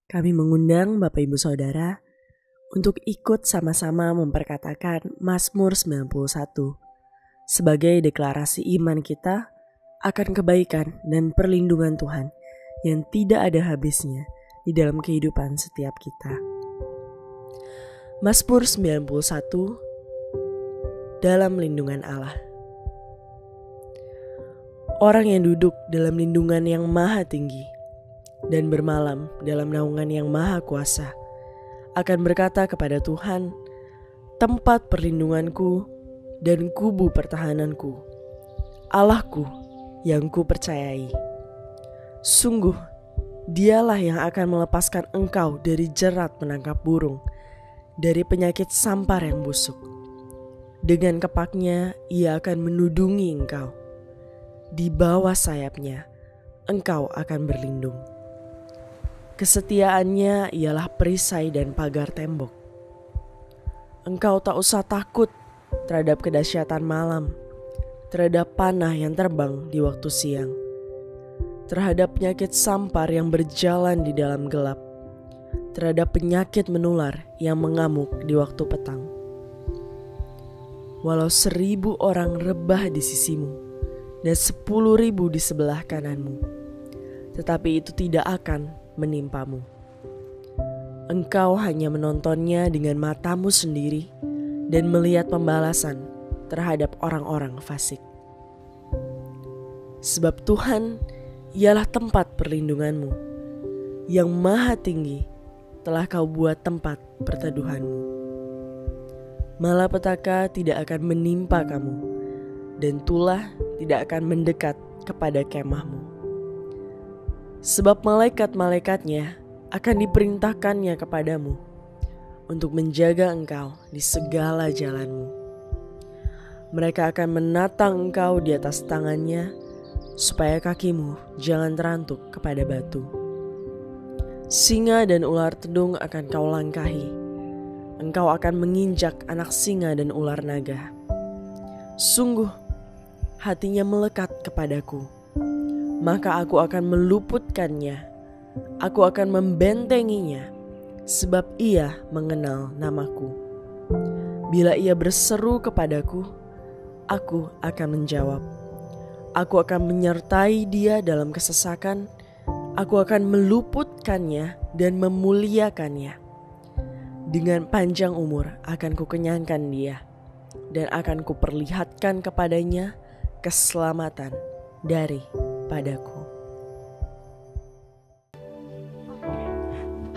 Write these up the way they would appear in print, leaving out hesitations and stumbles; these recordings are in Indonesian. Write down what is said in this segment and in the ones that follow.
Kami mengundang Bapak Ibu Saudara untuk ikut sama-sama memperkatakan Mazmur 91 sebagai deklarasi iman kita akan kebaikan dan perlindungan Tuhan yang tidak ada habisnya di dalam kehidupan setiap kita. Mazmur 91 dalam lindungan Allah. Orang yang duduk dalam lindungan yang maha tinggi dan bermalam dalam naungan yang maha kuasa akan berkata kepada Tuhan, tempat perlindunganku dan kubu pertahananku, Allahku yang ku percayai. Sungguh, dialah yang akan melepaskan engkau dari jerat menangkap burung, dari penyakit sampar yang busuk. Dengan kepaknya ia akan menudungi engkau. Di bawah sayapnya engkau akan berlindung. Kesetiaannya ialah perisai dan pagar tembok. Engkau tak usah takut terhadap kedahsyatan malam, terhadap panah yang terbang di waktu siang, terhadap penyakit sampar yang berjalan di dalam gelap, terhadap penyakit menular yang mengamuk di waktu petang. Walau 1.000 orang rebah di sisimu dan 10.000 di sebelah kananmu, tetapi itu tidak akan menimpamu. Engkau hanya menontonnya dengan matamu sendiri dan melihat pembalasan terhadap orang-orang fasik. Sebab Tuhan ialah tempat perlindunganmu, yang maha tinggi telah kau buat tempat perteduhanmu. Malapetaka tidak akan menimpa kamu, dan tulah tidak akan mendekat kepada kemahmu. Sebab malaikat-malaikatnya akan diperintahkannya kepadamu untuk menjaga engkau di segala jalanmu. Mereka akan menatang engkau di atas tangannya, supaya kakimu jangan terantuk kepada batu. Singa dan ular tedung akan kau langkahi. Engkau akan menginjak anak singa dan ular naga. Sungguh, hatinya melekat kepadaku, maka aku akan meluputkannya. Aku akan membentenginya, sebab ia mengenal namaku. Bila ia berseru kepadaku, aku akan menjawab. Aku akan menyertai dia dalam kesesakan. Aku akan meluputkannya dan memuliakannya. Dengan panjang umur akan kukenyangkan dia, dan akan kuperlihatkan kepadanya keselamatan daripadaku.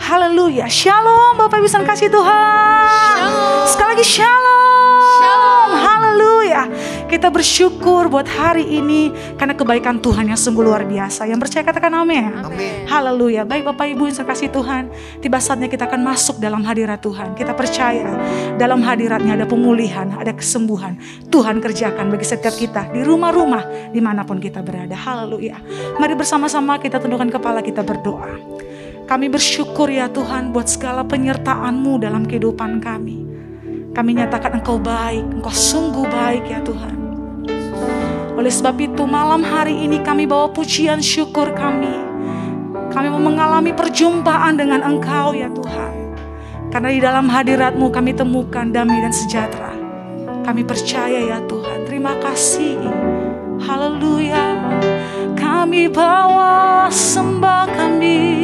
Haleluya, shalom Bapak Ibu yang kasih Tuhan. Shalom. Sekali lagi shalom. Shalom. Haleluya. Kita bersyukur buat hari ini karena kebaikan Tuhan yang sungguh luar biasa. Yang percaya katakan amin. Amin. Haleluya. Baik Bapak Ibu yang kasih Tuhan, tiba saatnya kita akan masuk dalam hadirat Tuhan. Kita percaya dalam hadiratnya ada pemulihan, ada kesembuhan. Tuhan kerjakan bagi setiap kita di rumah-rumah dimanapun kita berada. Haleluya. Mari bersama-sama kita tundukkan kepala, kita berdoa. Kami bersyukur ya Tuhan buat segala penyertaan-Mu dalam kehidupan kami. Kami nyatakan Engkau baik, Engkau sungguh baik ya Tuhan. Oleh sebab itu malam hari ini kami bawa pujian syukur kami. Kami mau mengalami perjumpaan dengan Engkau ya Tuhan. Karena di dalam hadirat-Mu kami temukan damai dan sejahtera. Kami percaya ya Tuhan. Terima kasih. Haleluya. Kami bawa sembah kami.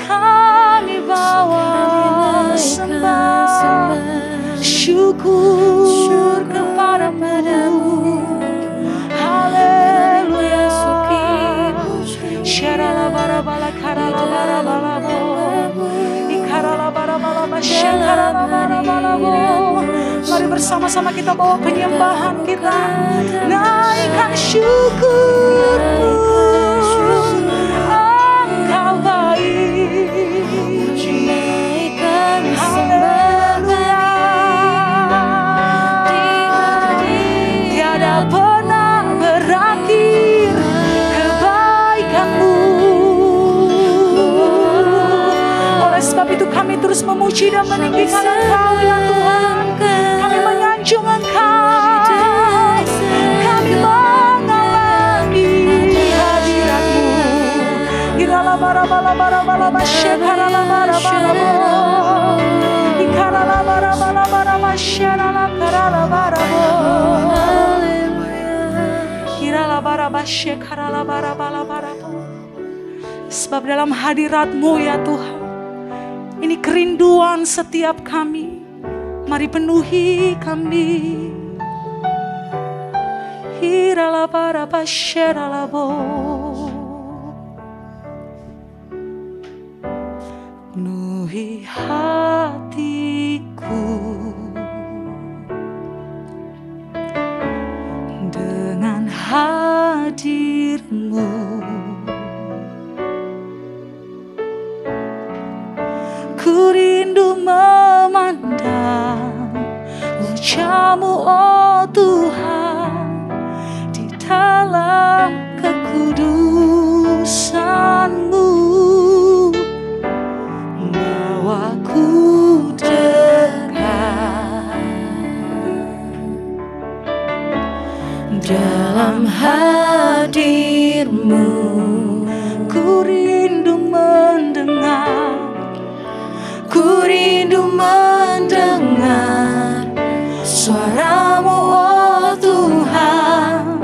Kami bawa sembah syukur kepadamu. Haleluya. Syarala barabala karala barabalabo. Ikarala barabalaba syarala barabalabo. Mari bersama-sama kita bawa penyembahan kita. Naikkan syukurku. Engkau baik. Haleluya. Tiada pernah berakhir kebaikan-Mu. Oleh sebab itu kami terus memuji dan meninggikan Engkau ya Tuhan. Kami menyanjung Engkau. Kami mengalami Sharala karala barabo. Kirala baraba shekarala barabala barabo. Sebab dalam hadirat-Mu ya Tuhan, ini kerinduan setiap kami. Mari penuhi kami. Hirala baraba sheralabo. Penuhi hatiku dengan hadir-Mu. Ku rindu memandang wajah-Mu, oh Tuhan, di dalam kekudusan-Mu. Bawaku dekat dalam hadir-Mu. Ku rindu mendengar, ku rindu mendengar suara-Mu, oh Tuhan,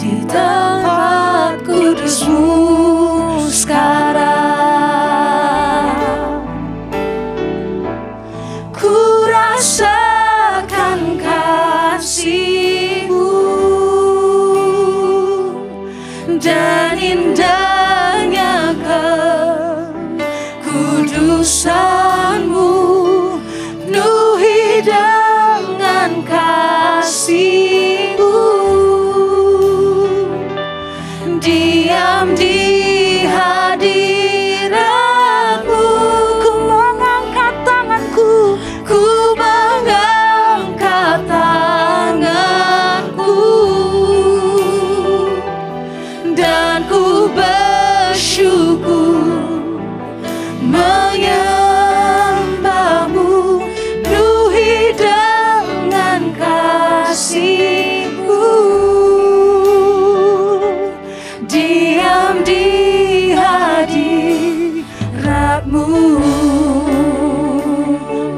di tempat kudus-Mu sekarang. Ku rasakan kasih-Mu dan indahnya kekudusan-Mu. Penuhi dengan kasih-Mu, diam di hadirat-Mu. Ku mengangkat tanganku, ku mengangkat tanganku, dan ku bersyukur menyembah-Mu. Penuhi dengan kasih-Mu, diam di hadirat-Mu.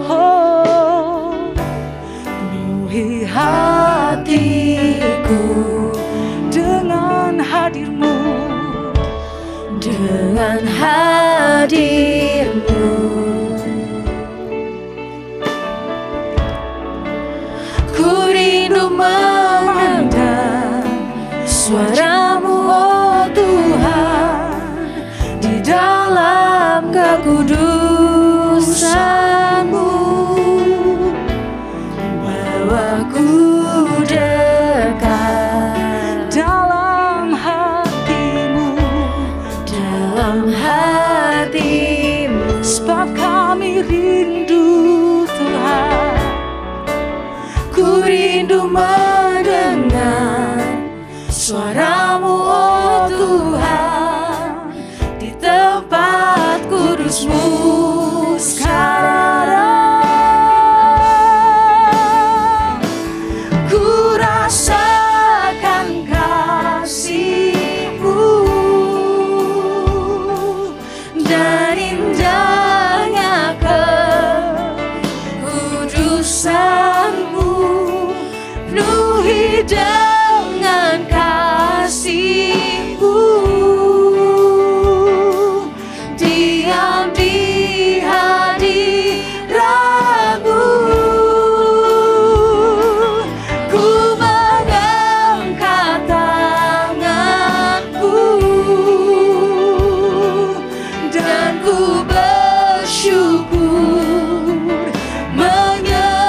Oh, penuhi hatiku dengan hadir-Mu, dengan hadir-Mu. Ku rindu mendengar suara-Mu, oh Tuhan, di dalam kekudusan-Mu. Bawaku dekat dalam hati-Mu, dalam hati-Mu. Sebab kami rindu Tuhan, ku rindu mendengar suara-Mu, oh Tuhan, di tempat kudus-Mu sekarang. Ku rasakan kasih-Mu dan indahnya kekudusan-Mu. Penuhi dengan kasih-Mu, diam di hadirat-Mu. Ku mengangkat tanganku, dan ku bersyukur menyembah-Mu.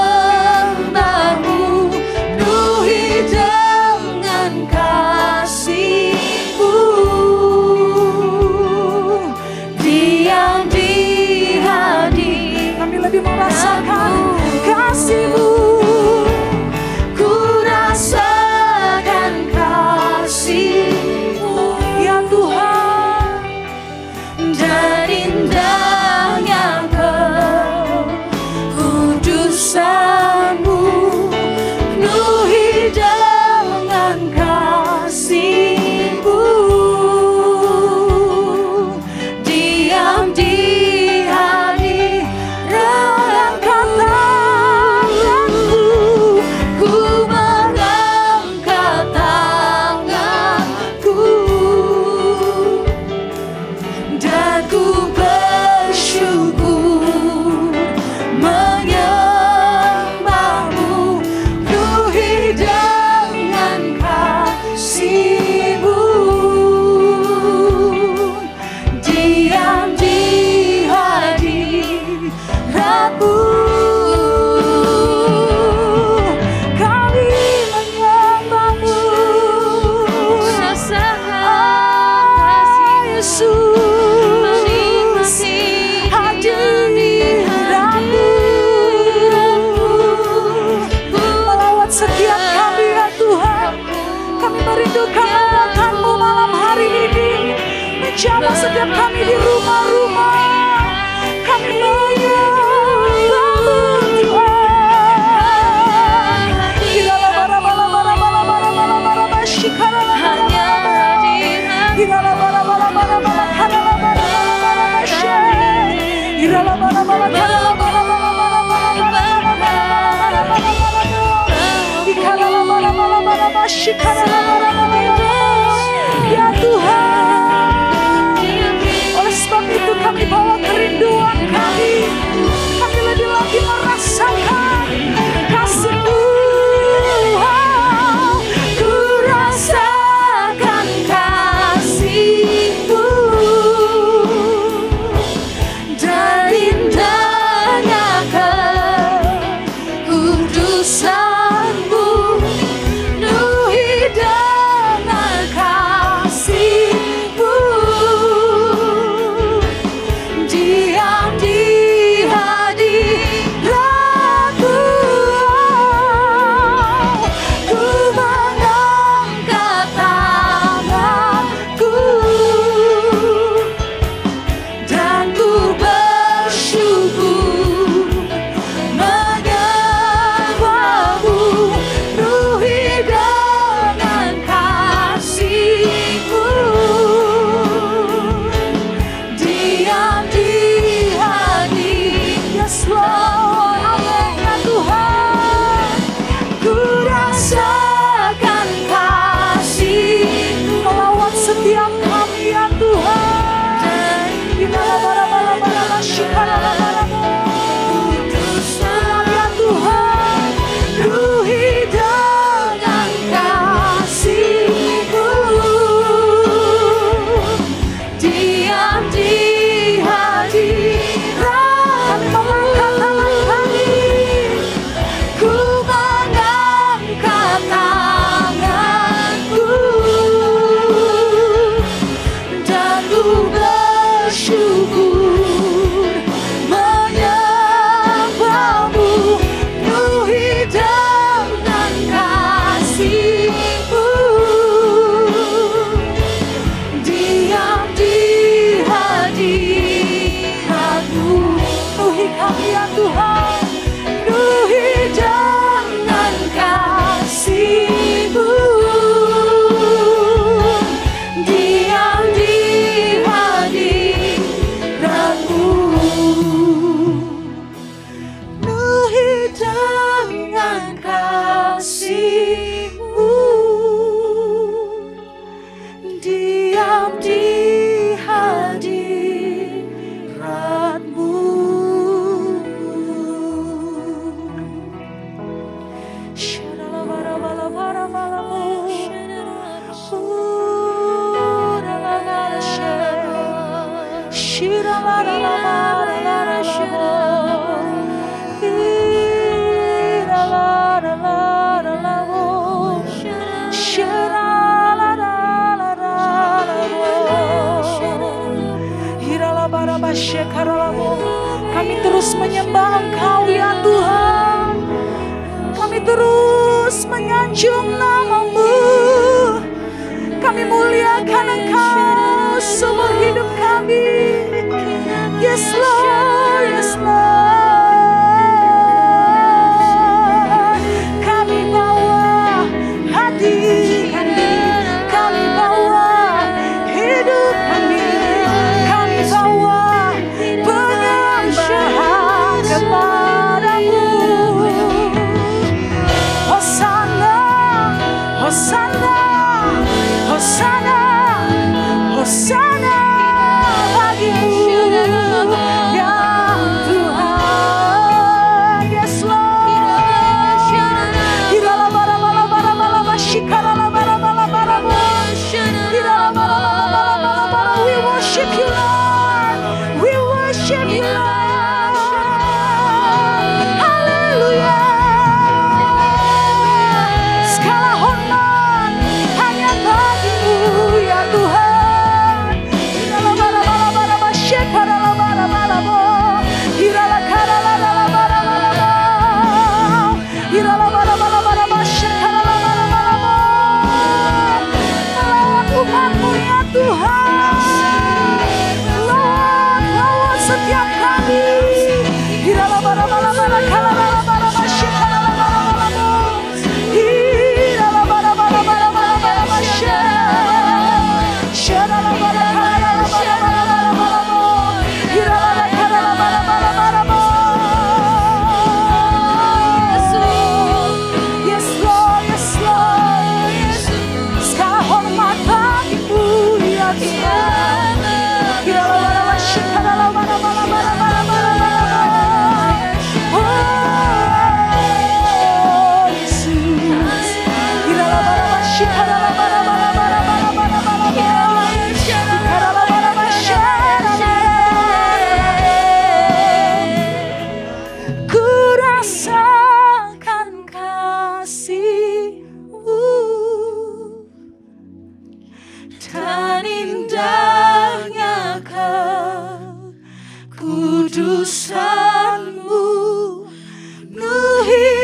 Penuhi dengan jamah setiap kami di rumah-rumah. Kami bangun Tuhan. Ya Tuhan, oleh sebab itu kami bawa kerinduan kami. Kami lebih lagi merasakan kasih-Mu. Ku rasakan kasih-Mu dan indahnya kekudusan-Mu penuhi dalam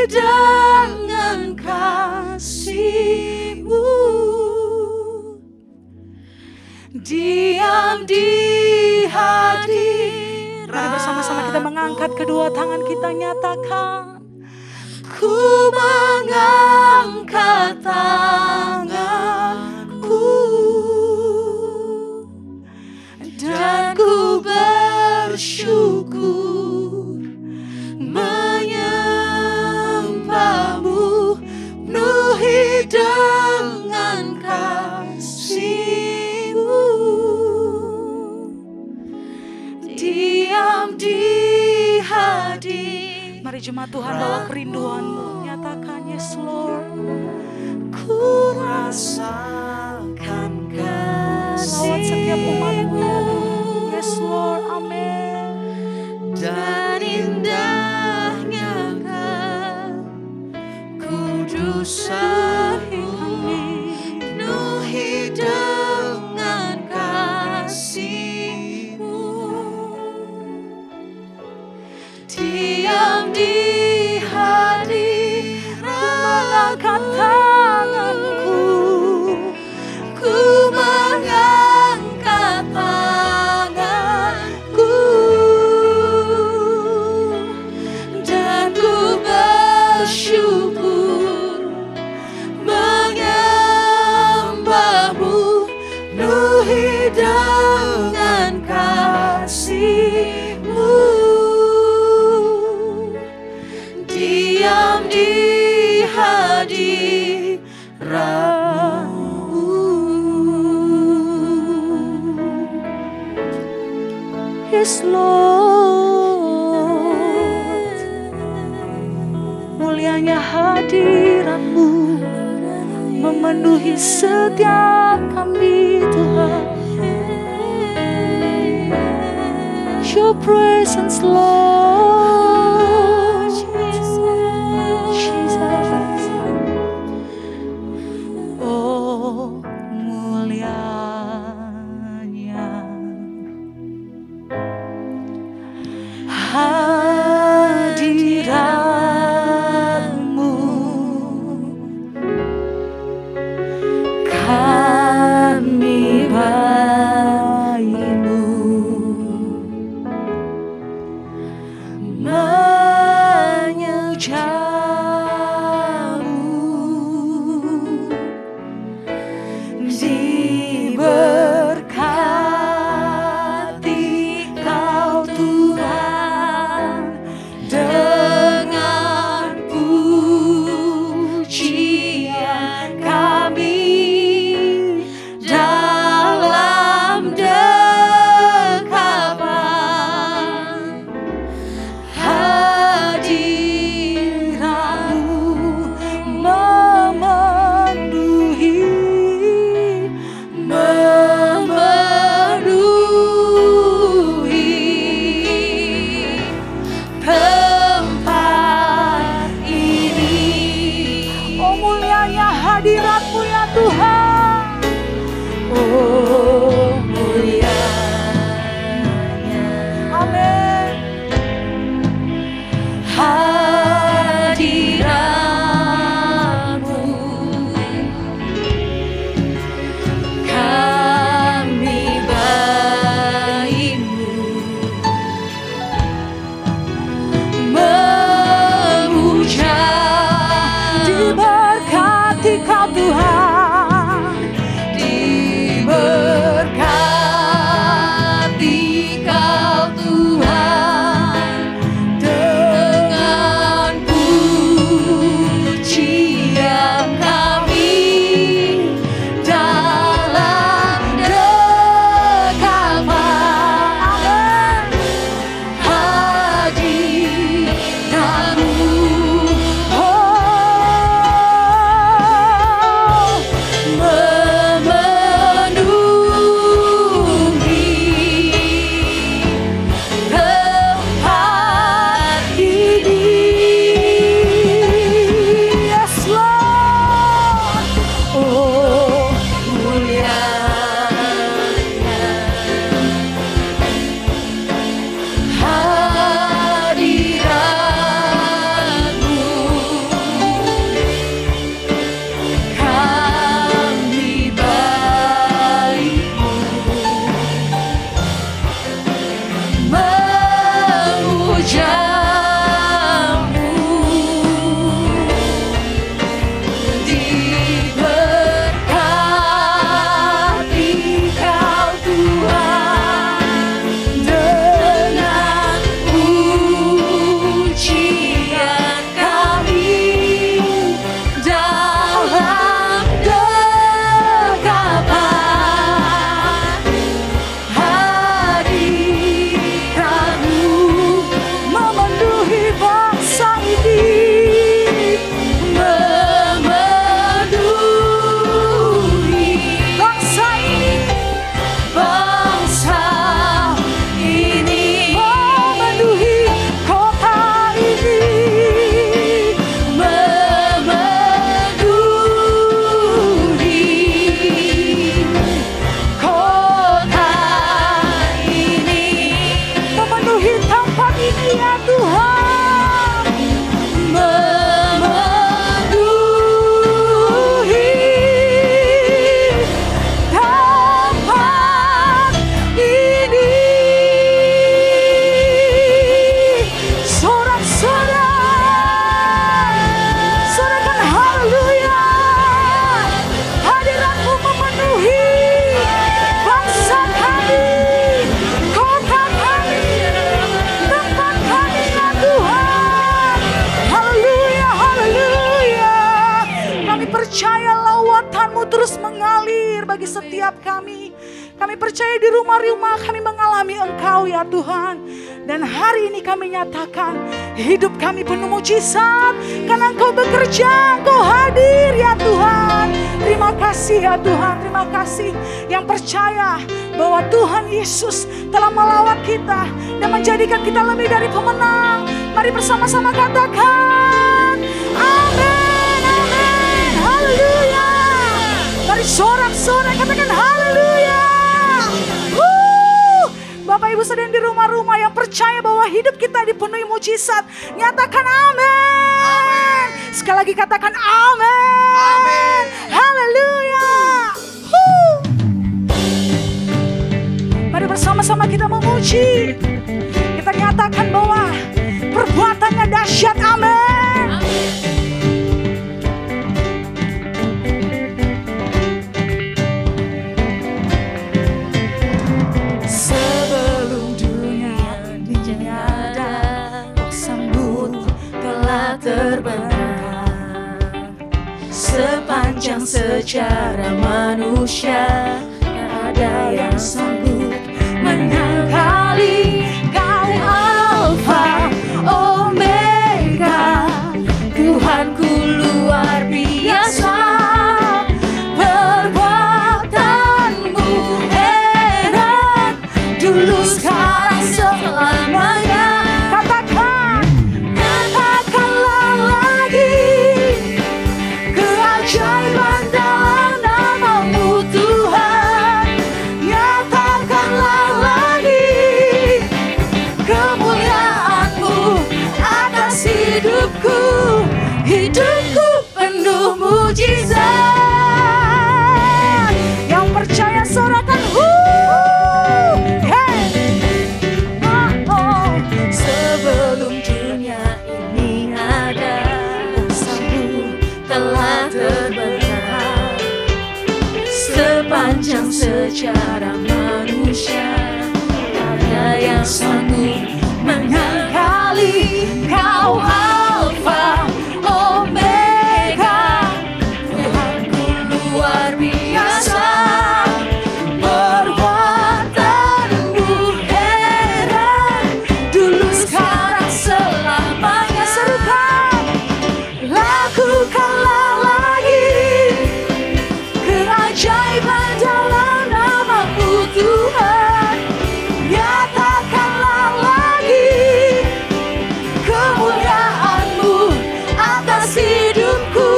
dengan kasih-Mu. Diam di hadirat. Mari bersama-sama kita mengangkat kedua tangan kita, nyatakan. Ku mengangkat tanganku dan ku bersyukur menyembah-Mu, penuhi dengan kasih-Mu. Diam di hadirat. Mari jemaat Tuhan bawa kerinduan-Mu, nyatakan yes Lord. Ku rasakan kasih lewat setiap umat-Mu, yes Lord, amin. Dan indahnya kudus kami, penuhi dengan kasih-Mu. Diam di hadirat, mengangkat tanganku, ku mengangkat tanganku dan ku bersyukur menyembah-Mu, penuhi dengan kasih-Mu. Diam di hadirat-Mu. Yes Lord, mulianya hadirat-Mu memenuhi setiap kami Tuhan. Your presence Lord, Jesus. Oh mulianya hadirat-Mu, kami bayi-Mu, mengejar-Mu, diberkati Kau Tuhan dengan pujian kami dalam dekapan hadirat-Mu memenuhi tempat ini. Oh mulianya hadirat-Mu ya Tuhan. Oh mulianya, amin. Hadirat-Mu, kami bayi-Mu, memuja, diberkati Kau Tuhan bagi setiap kami. Kami percaya di rumah-rumah kami mengalami Engkau ya Tuhan. Dan hari ini kami nyatakan hidup kami penuh mujizat karena Engkau bekerja, Engkau hadir ya Tuhan. Terima kasih ya Tuhan, terima kasih yang percaya bahwa Tuhan Yesus telah melawat kita dan menjadikan kita lebih dari pemenang. Mari bersama-sama katakan amin, amin, haleluya. Mari sorak-sorak katakan haleluya. Bapak Ibu sedang di rumah-rumah yang percaya bahwa hidup kita dipenuhi mujizat, nyatakan amin. Sekali lagi katakan amin. Haleluya. Mari bersama-sama kita memuji. Kita nyatakan bahwa perbuatannya dahsyat. Amin. Sebelum dunia tiada, kau sambut telah terbenam. Sepanjang sejarah manusia, tak ada yang sanggup menyangkali. Kau Alfa Omega, Tuhanku luar biasa. Perbuatanmu heran, dulu sekarang selamanya. Katakanlah lagi keajaiban dalam nama-Mu Tuhan. Nyatakanlah lagi kemuliaan-Mu atas hidupku. Hidupku penuh mujizat. Yang percaya sorakan hey. Sebelum dunia ini ada, usahamu telah terbenam. Sepanjang sejarah manusia, ada yang sanggup menyangkali. Kau Alfa Omega, Tuhanku luar biasa. Perbuatanmu heran, dulu sekarang selamanya. Serukan, lakukanlah lagi keajaiban dalam nama-Mu Tuhan. Nyatakanlah lagi kemuliaan-Mu atas hidupku.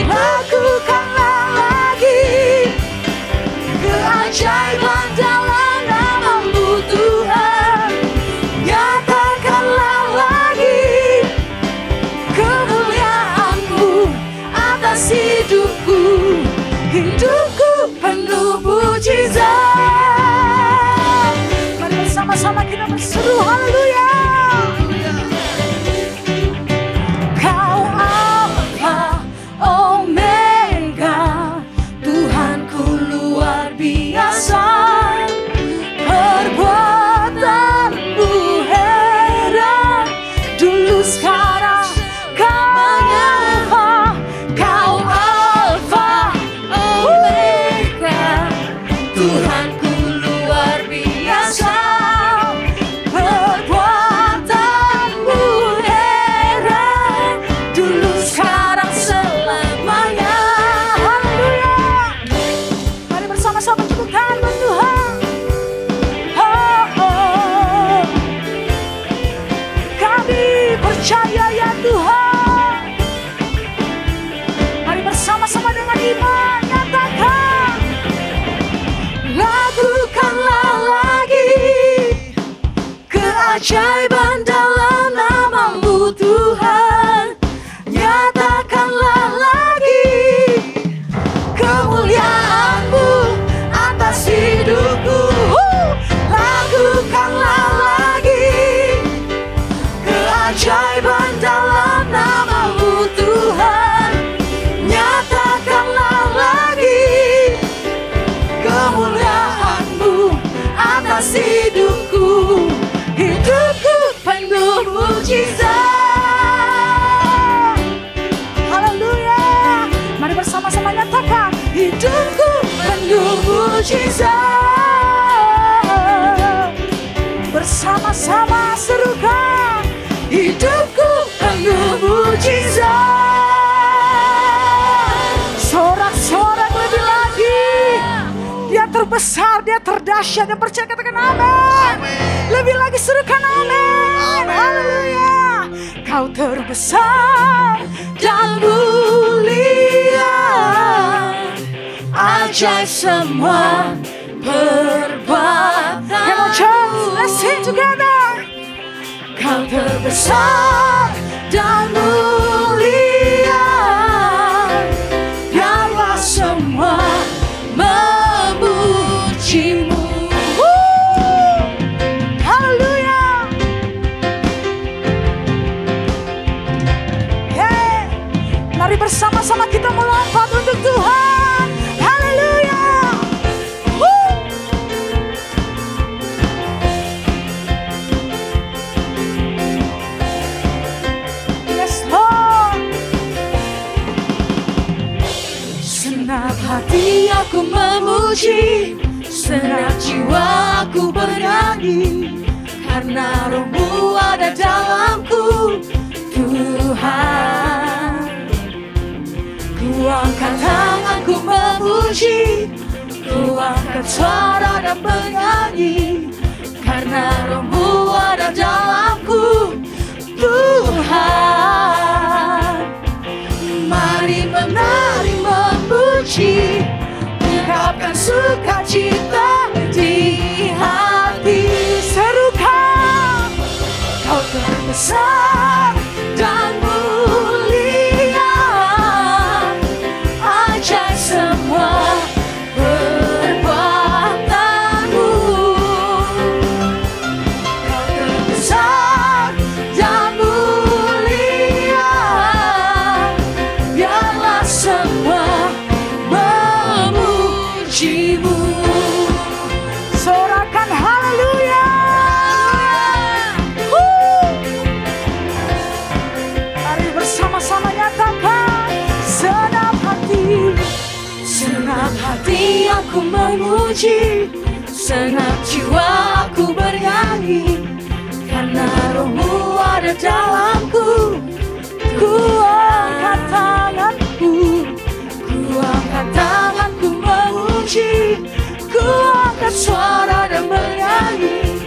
Lakukanlah lagi keajaiban dalam nama-Mu Tuhan. Nyatakanlah lagi kemuliaan-Mu atas hidupku. Hidupku penuh mujizat. Mari bersama-sama kita berseru haleluya. Kau Alfa Omega, Tuhanku luar biasa. Perbuatanmu heran, dulu sekarang selamanya. Kau Alfa Omega, Tuhanku luar biasa. Perbuatanmu heran, dulu sekarang selamanya. Haleluya. Mari bersama-sama tepuk tangan buat Tuhan. Kami percaya ya Tuhan. Mari bersama-sama dengan iman nyatakan, lakukanlah lagi keajaiban dalam nama-Mu Tuhan. Nyatakanlah lagi kemuliaan-Mu atas hidupku. Lakukanlah lagi keajaiban dalam nama-Mu Tuhan. Nyatakanlah lagi kemuliaan-Mu atas hidupku. Hidupku mujizat. Bersama-sama serukan, hidupku penuh mujizat. Sorak-sorak lebih lagi. Dia terbesar, dia terdahsyat, dia percaya, katakan amin. Lebih lagi serukan amin. Haleluya. Kau terbesar dan mulia, ajaib semua perbuatan. Come on church, let's sing together. Kau terbesar dan mulia, biarlah semua memujimu. Haleluya. Hey, mari bersama-sama kita melompat untuk Tuhan. Haleluya. Yes Lord. Senang hati aku memuji, senang jiwa aku bernyanyi, karena Roh-Mu ada dalamku, Tuhan. Ku angkat tanganku memuji, ku angkat suara dan bernyanyi, karena Roh-Mu ada dalamku, Tuhan. Mari menari memuji, ungkapkan sukacita di hati. Serukan, kau terbesar dan mulia, ajaib semua perbuatanmu. Kau terbesar dan mulia, biarlah semua memujimu. Sorakan haleluya. Mari bersama-sama nyatakan, senang hati aku memuji, senang jiwa aku bernyanyi, karena Roh-Mu ada dalamku. Ku angkat tanganku, ku angkat tanganku memuji, ku angkat suara dan bernyanyi,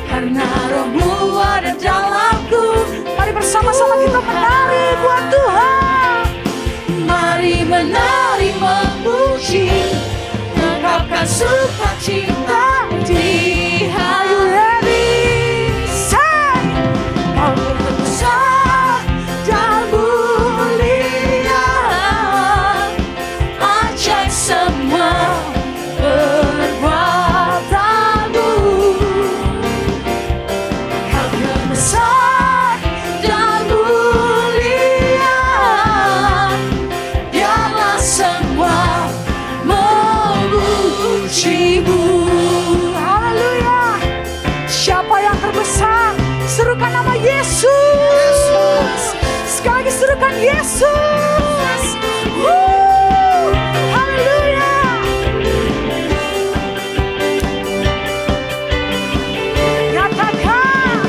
karena Roh-Mu ada dalamku. Mari bersama-sama kita menari buat Tuhan. Mari menari memuji, ungkapkan sukacita di hati. Say, kau terbesar dan mulia, ajaib semua perbuatanmu. Kau terbesar dan mulia, biarlah semua memujimu. Haleluya. Siapa yang terbesar? Serukan nama Yesus. Sekali lagi serukan Yesus. Haleluya. Nyatakan,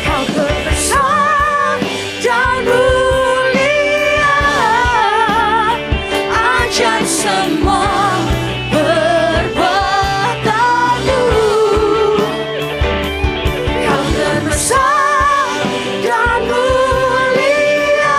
kau terbesar dan mulia, ajaib semua perbuatanmu. Kau terbesar dan mulia,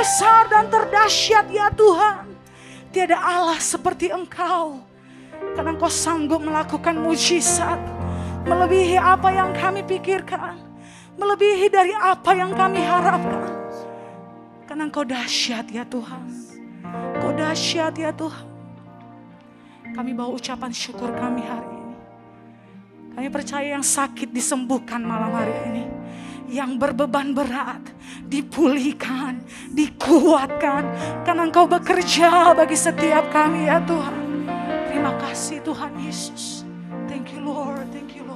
terbesar dan terdahsyat ya Tuhan. Tiada Allah seperti Engkau. Karena Engkau sanggup melakukan mujizat melebihi apa yang kami pikirkan, melebihi dari apa yang kami harapkan. Karena Engkau dahsyat ya Tuhan. Engkau dahsyat ya Tuhan. Kami bawa ucapan syukur kami hari ini. Kami percaya yang sakit disembuhkan malam hari ini. Yang berbeban berat dipulihkan, dikuatkan. Karena Engkau bekerja bagi setiap kami ya Tuhan. Terima kasih Tuhan Yesus. Thank you Lord, thank you Lord.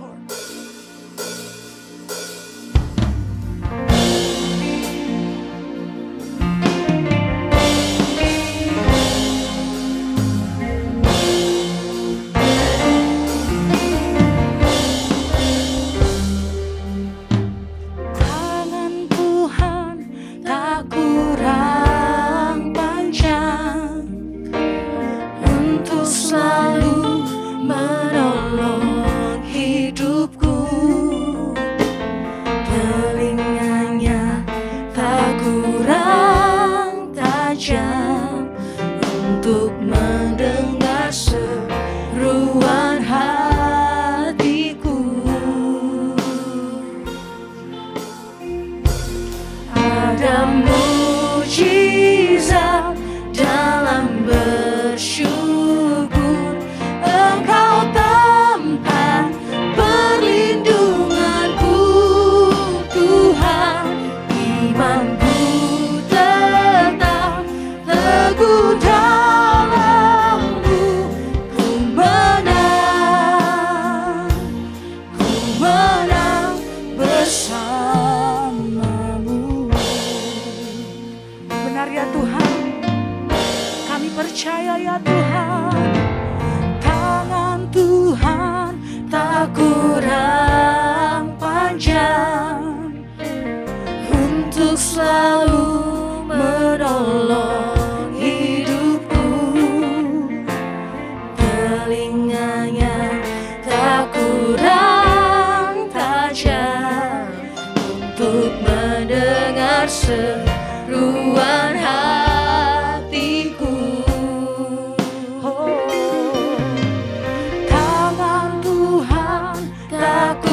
Seruan hatiku, tangan Tuhan tak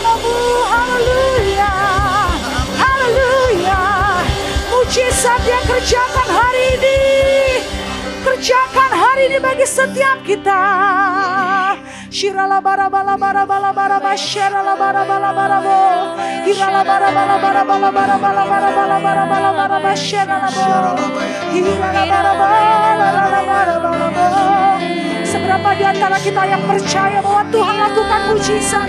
namamu. Haleluya, haleluya. Mujizat yang kerjakan hari ini, kerjakan hari ini bagi setiap kita. Shirala bara bala bara bala bara bashirala bara bala bara bo. Hirala bara bala bara bala bara bala bara bala bara bala bara bashirala bo. Hirala bara bala bara bala bo. Seberapa di antara kita yang percaya bahwa Tuhan lakukan mujizat?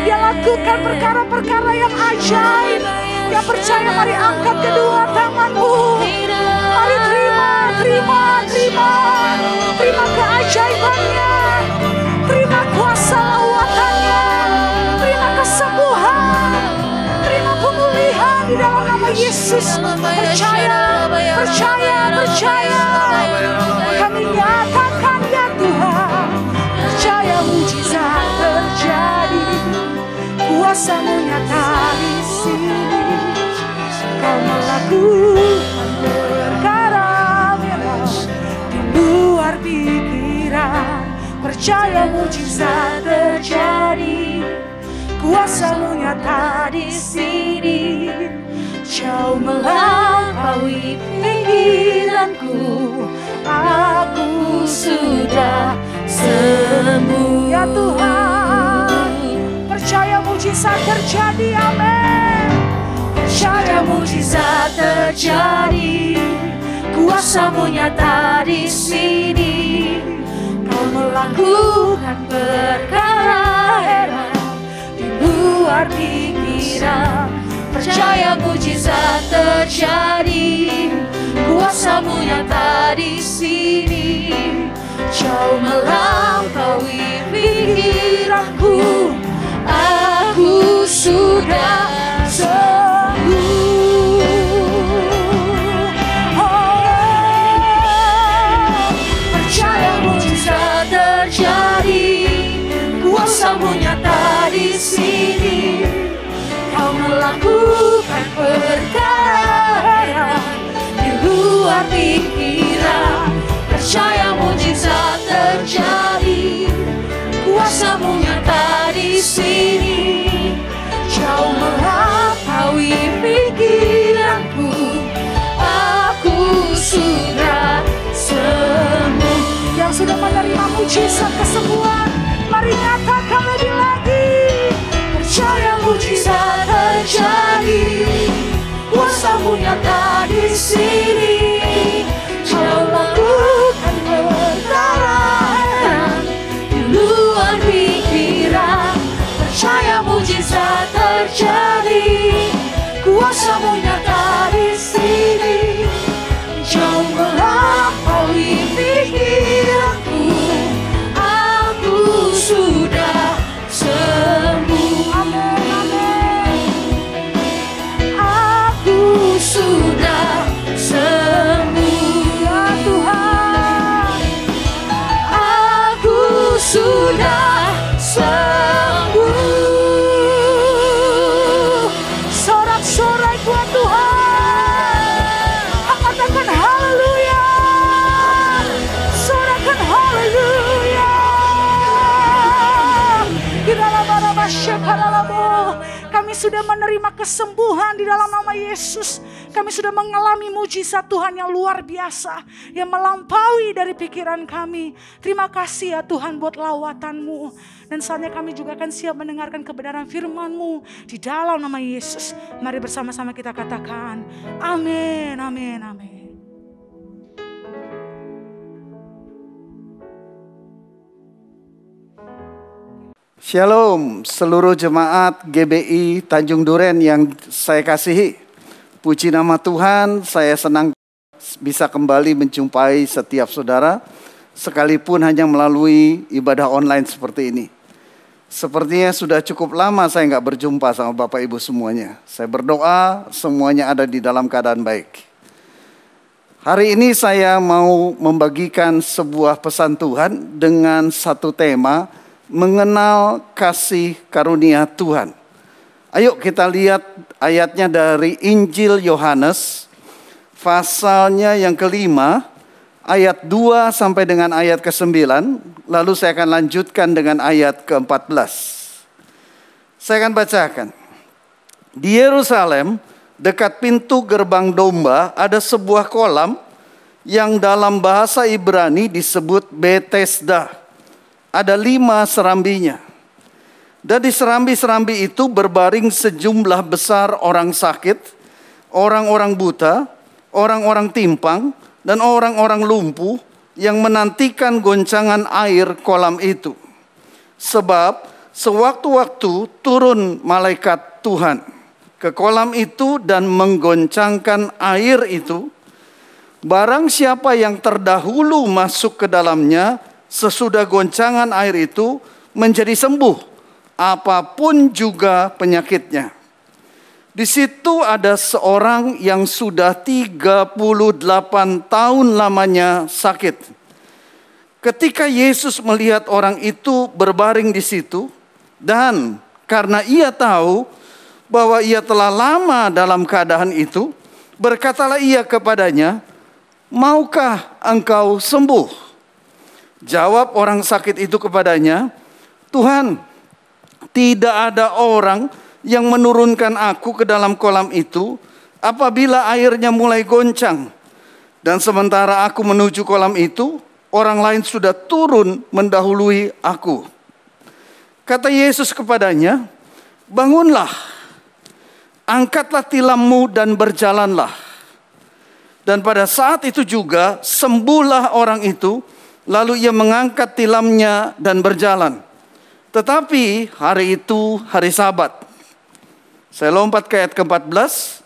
Dia lakukan perkara-perkara yang ajaib. Yang percaya, mari angkat kedua tanganmu. Mari terima keajaibannya. Terima kuasa lawatannya. Terima kesembuhan. Terima pemulihan di dalam nama Yesus. Percaya. Kami nyatakan ya Tuhan. Percaya mujizat terjadi. Kuasa-Mu nyata di sini. Kau melakukan perkara memang di luar pikiran. Percaya mujizat terjadi. Kuasa-Mu nyata di sini. Jauh melampaui pikiranku. Aku sudah sembuh. Ya Tuhan, percaya mujizat terjadi. Amin. Percaya mujizat terjadi. Kuasa-Mu nyata di sini. Kau melakukan perkara heran di luar pikiran. Percaya mujizat terjadi. Kuasa-Mu nyata di sini. Jauh melampaui pikiranku. Aku sudah sembuh. Percaya mujizat terjadi. Kuasa-Mu nyata di sini. Kau melakukan perkara di luar pikiran. Percaya mujizat terjadi. Kuasa-Mu nyata di sini. Jauh melampaui pikiranku. Aku sudah sembuh. Yang sudah menerima mujizat kesembuhan, mari nyatakan lebih lagi. Percaya mujizat terjadi. Kuasa-Mu nyata di sini. Kau lakukan perkara di luar pikiran. Percaya mujizat terjadi. Kuasa-Mu nyata di sini. Jauh melampaui pikiranku. Aku sudah sembuh. Amin. Aku sudah sembuh. Ya Tuhan, aku sudah sembuh. Sorak-sorai buat Tuhan. Katakan haleluya. Sorakan haleluya. Di dalam nama kami sudah menerima kesembuhan di dalam nama Yesus. Kami sudah mengalami mujizat Tuhan yang luar biasa, yang melampaui dari pikiran kami. Terima kasih ya Tuhan buat lawatan-Mu. Dan saatnya kami juga akan siap mendengarkan kebenaran firman-Mu di dalam nama Yesus. Mari bersama-sama kita katakan amin, amin, amin. Shalom seluruh jemaat GBI Tanjung Duren yang saya kasihi. Puji nama Tuhan, saya senang bisa kembali menjumpai setiap saudara, sekalipun hanya melalui ibadah online seperti ini. Sepertinya sudah cukup lama saya nggak berjumpa sama Bapak Ibu semuanya. Saya berdoa semuanya ada di dalam keadaan baik. Hari ini saya mau membagikan sebuah pesan Tuhan dengan satu tema, mengenal kasih karunia Tuhan. Ayo kita lihat ayatnya dari Injil Yohanes, pasalnya yang kelima, ayat 2 sampai dengan ayat ke-9. Lalu saya akan lanjutkan dengan ayat ke-14. Saya akan bacakan. Di Yerusalem, dekat pintu gerbang domba, ada sebuah kolam yang dalam bahasa Ibrani disebut Betesda. Ada 5 serambinya. Dan di serambi-serambi itu berbaring sejumlah besar orang sakit, orang-orang buta, orang-orang timpang, dan orang-orang lumpuh yang menantikan goncangan air kolam itu. Sebab sewaktu-waktu turun malaikat Tuhan ke kolam itu dan menggoncangkan air itu. Barang siapa yang terdahulu masuk ke dalamnya sesudah goncangan air itu menjadi sembuh, apapun juga penyakitnya. Di situ ada seorang yang sudah 38 tahun lamanya sakit. Ketika Yesus melihat orang itu berbaring di situ, dan karena ia tahu bahwa ia telah lama dalam keadaan itu, berkatalah ia kepadanya, "Maukah engkau sembuh?" Jawab orang sakit itu kepadanya, "Tuhan, tidak ada orang yang menurunkan aku ke dalam kolam itu apabila airnya mulai goncang. Dan sementara aku menuju kolam itu, orang lain sudah turun mendahului aku." Kata Yesus kepadanya, "Bangunlah, angkatlah tilammu dan berjalanlah." Dan pada saat itu juga sembuhlah orang itu, lalu ia mengangkat tilamnya dan berjalan. Tetapi hari itu hari Sabat. Saya lompat ke ayat ke-14.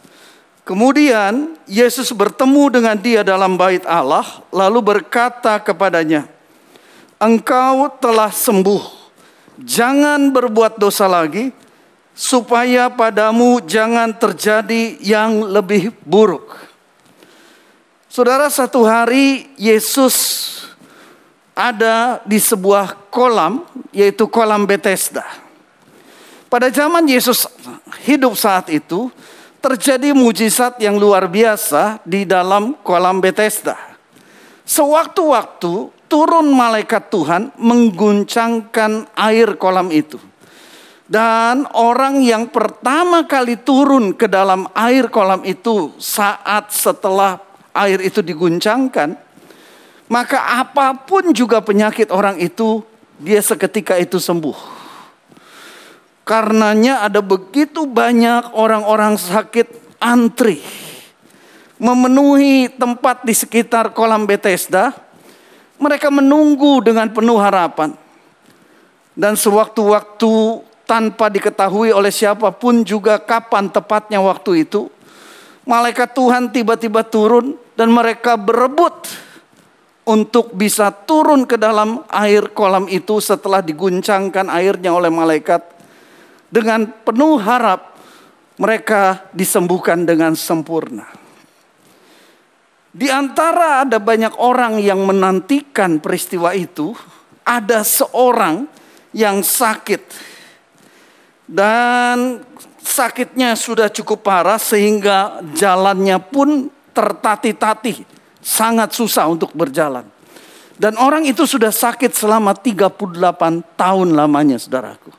Kemudian Yesus bertemu dengan dia dalam bait Allah, lalu berkata kepadanya, "Engkau telah sembuh. Jangan berbuat dosa lagi, supaya padamu jangan terjadi yang lebih buruk." Saudara, satu hari Yesus ada di sebuah kolam, yaitu kolam Betesda. Pada zaman Yesus hidup saat itu, terjadi mujizat yang luar biasa di dalam kolam Betesda. Sewaktu-waktu turun malaikat Tuhan mengguncangkan air kolam itu. Dan orang yang pertama kali turun ke dalam air kolam itu saat setelah air itu diguncangkan, maka apapun juga penyakit orang itu, dia seketika itu sembuh. Karenanya ada begitu banyak orang-orang sakit antri memenuhi tempat di sekitar kolam Betesda. Mereka menunggu dengan penuh harapan. Dan sewaktu-waktu tanpa diketahui oleh siapapun juga kapan tepatnya waktu itu, malaikat Tuhan tiba-tiba turun dan mereka berebut untuk bisa turun ke dalam air kolam itu setelah diguncangkan airnya oleh malaikat. Dengan penuh harap mereka disembuhkan dengan sempurna. Di antara ada banyak orang yang menantikan peristiwa itu, ada seorang yang sakit. Dan sakitnya sudah cukup parah sehingga jalannya pun tertatih-tatih. Sangat susah untuk berjalan. Dan orang itu sudah sakit selama 38 tahun lamanya, saudaraku.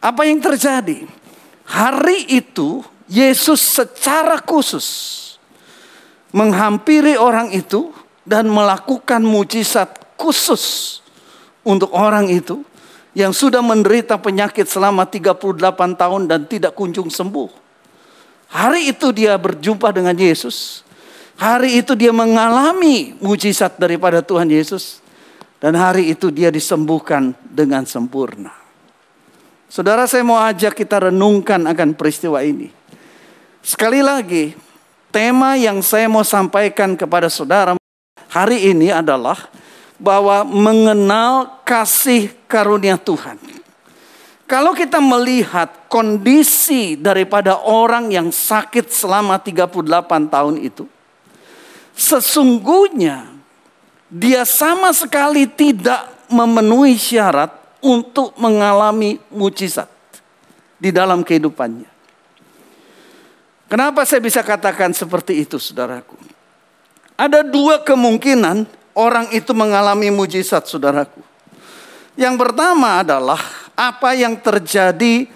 Apa yang terjadi? Hari itu Yesus secara khusus menghampiri orang itu dan melakukan mujizat khusus untuk orang itu yang sudah menderita penyakit selama 38 tahun dan tidak kunjung sembuh. Hari itu dia berjumpa dengan Yesus. Hari itu dia mengalami mujizat daripada Tuhan Yesus. Dan hari itu dia disembuhkan dengan sempurna. Saudara, saya mau ajak kita renungkan akan peristiwa ini. Sekali lagi, tema yang saya mau sampaikan kepada saudara hari ini adalah bahwa mengenal kasih karunia Tuhan. Kalau kita melihat kondisi daripada orang yang sakit selama 38 tahun itu, sesungguhnya dia sama sekali tidak memenuhi syarat untuk mengalami mujizat di dalam kehidupannya. Kenapa saya bisa katakan seperti itu, saudaraku? Ada dua kemungkinan orang itu mengalami mujizat, saudaraku. Yang pertama adalah apa yang terjadi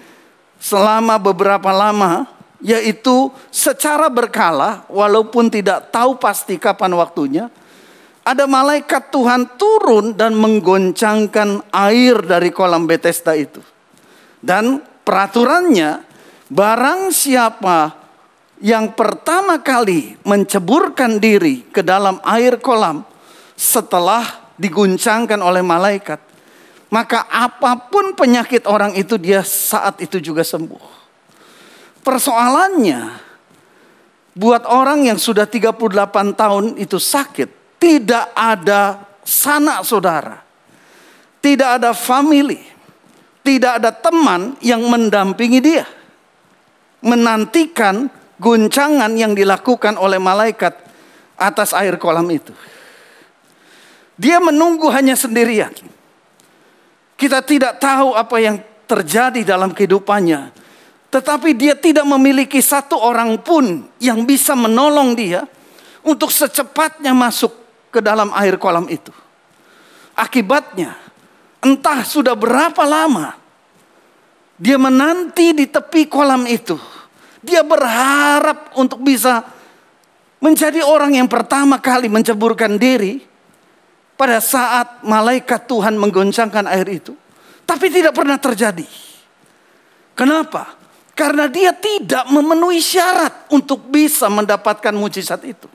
selama beberapa lama, yaitu secara berkala, walaupun tidak tahu pasti kapan waktunya, ada malaikat Tuhan turun dan menggoncangkan air dari kolam Bethesda itu. Dan peraturannya, barang siapa yang pertama kali menceburkan diri ke dalam air kolam setelah diguncangkan oleh malaikat, maka apapun penyakit orang itu, dia saat itu juga sembuh. Persoalannya, buat orang yang sudah 38 tahun itu sakit, tidak ada sanak saudara, tidak ada family, tidak ada teman yang mendampingi dia, menantikan guncangan yang dilakukan oleh malaikat atas air kolam itu. Dia menunggu hanya sendirian. Kita tidak tahu apa yang terjadi dalam kehidupannya. Tetapi dia tidak memiliki satu orang pun yang bisa menolong dia untuk secepatnya masuk ke dalam air kolam itu. Akibatnya, entah sudah berapa lama dia menanti di tepi kolam itu. Dia berharap untuk bisa menjadi orang yang pertama kali menceburkan diri pada saat malaikat Tuhan menggoncangkan air itu. Tapi tidak pernah terjadi. Kenapa? Karena dia tidak memenuhi syarat untuk bisa mendapatkan mujizat itu.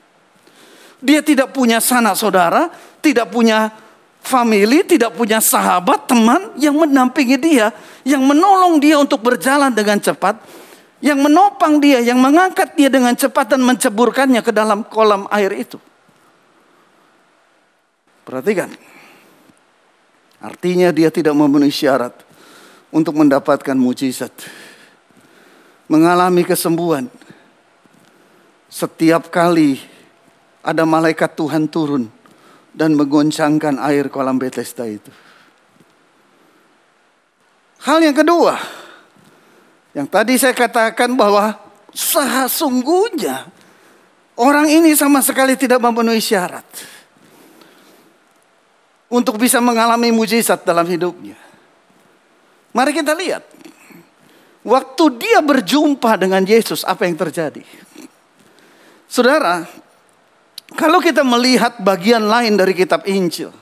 Dia tidak punya sanak saudara, tidak punya family, tidak punya sahabat, teman yang mendampingi dia, yang menolong dia untuk berjalan dengan cepat, yang menopang dia, yang mengangkat dia dengan cepat dan menceburkannya ke dalam kolam air itu. Perhatikan. Artinya dia tidak memenuhi syarat untuk mendapatkan mujizat. Mengalami kesembuhan. Setiap kali ada malaikat Tuhan turun dan menggoncangkan air kolam Bethesda itu. Hal yang kedua, yang tadi saya katakan bahwa sesungguhnya orang ini sama sekali tidak memenuhi syarat untuk bisa mengalami mujizat dalam hidupnya. Mari kita lihat. Waktu dia berjumpa dengan Yesus, apa yang terjadi? Saudara, kalau kita melihat bagian lain dari kitab Injil,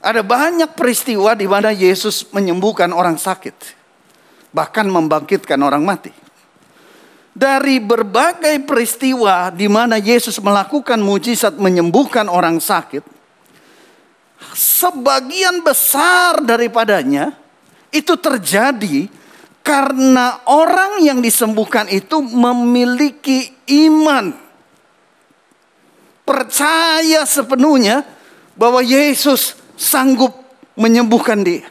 ada banyak peristiwa di mana Yesus menyembuhkan orang sakit, bahkan membangkitkan orang mati. Dari berbagai peristiwa di mana Yesus melakukan mujizat menyembuhkan orang sakit, sebagian besar daripadanya itu terjadi karena orang yang disembuhkan itu memiliki iman. Percaya sepenuhnya bahwa Yesus sanggup menyembuhkan dia.